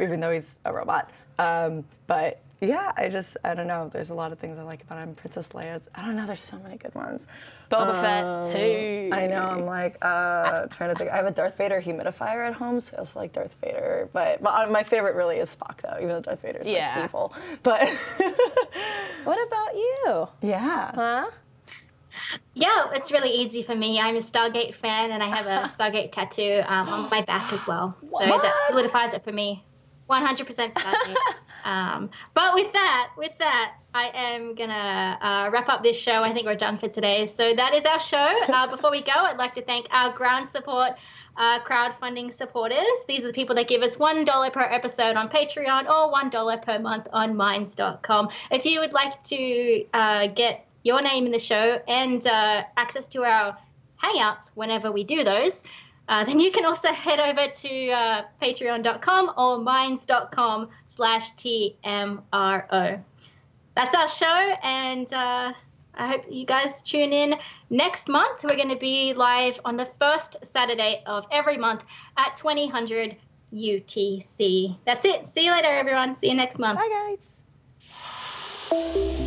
C: even though he's a robot. But yeah, I don't know. There's a lot of things I like about him. Princess Leia's, I don't know. There's so many good ones.
B: Boba Fett. Hey.
C: I know. I'm trying to think. I have a Darth Vader humidifier at home, so I also like Darth Vader. But my favorite really is Spock, though, even though Darth Vader's evil. But
B: what about you?
C: Yeah.
B: Huh?
A: Yeah, it's really easy for me. I'm a Stargate fan, and I have a Stargate tattoo on my back as well. So that solidifies it for me. 100% Stargate. But with that, I am gonna wrap up this show. I think we're done for today. So that is our show. Before we go, I'd like to thank our ground support crowdfunding supporters. These are the people that give us $1 per episode on Patreon or $1 per month on Minds.com. If you would like to get your name in the show and access to our Hangouts whenever we do those, then you can also head over to patreon.com or minds.com/TMRO. That's our show, and I hope you guys tune in next month. We're going to be live on the first Saturday of every month at 2000 UTC. That's it. See you later, everyone. See you next month.
B: Bye, guys.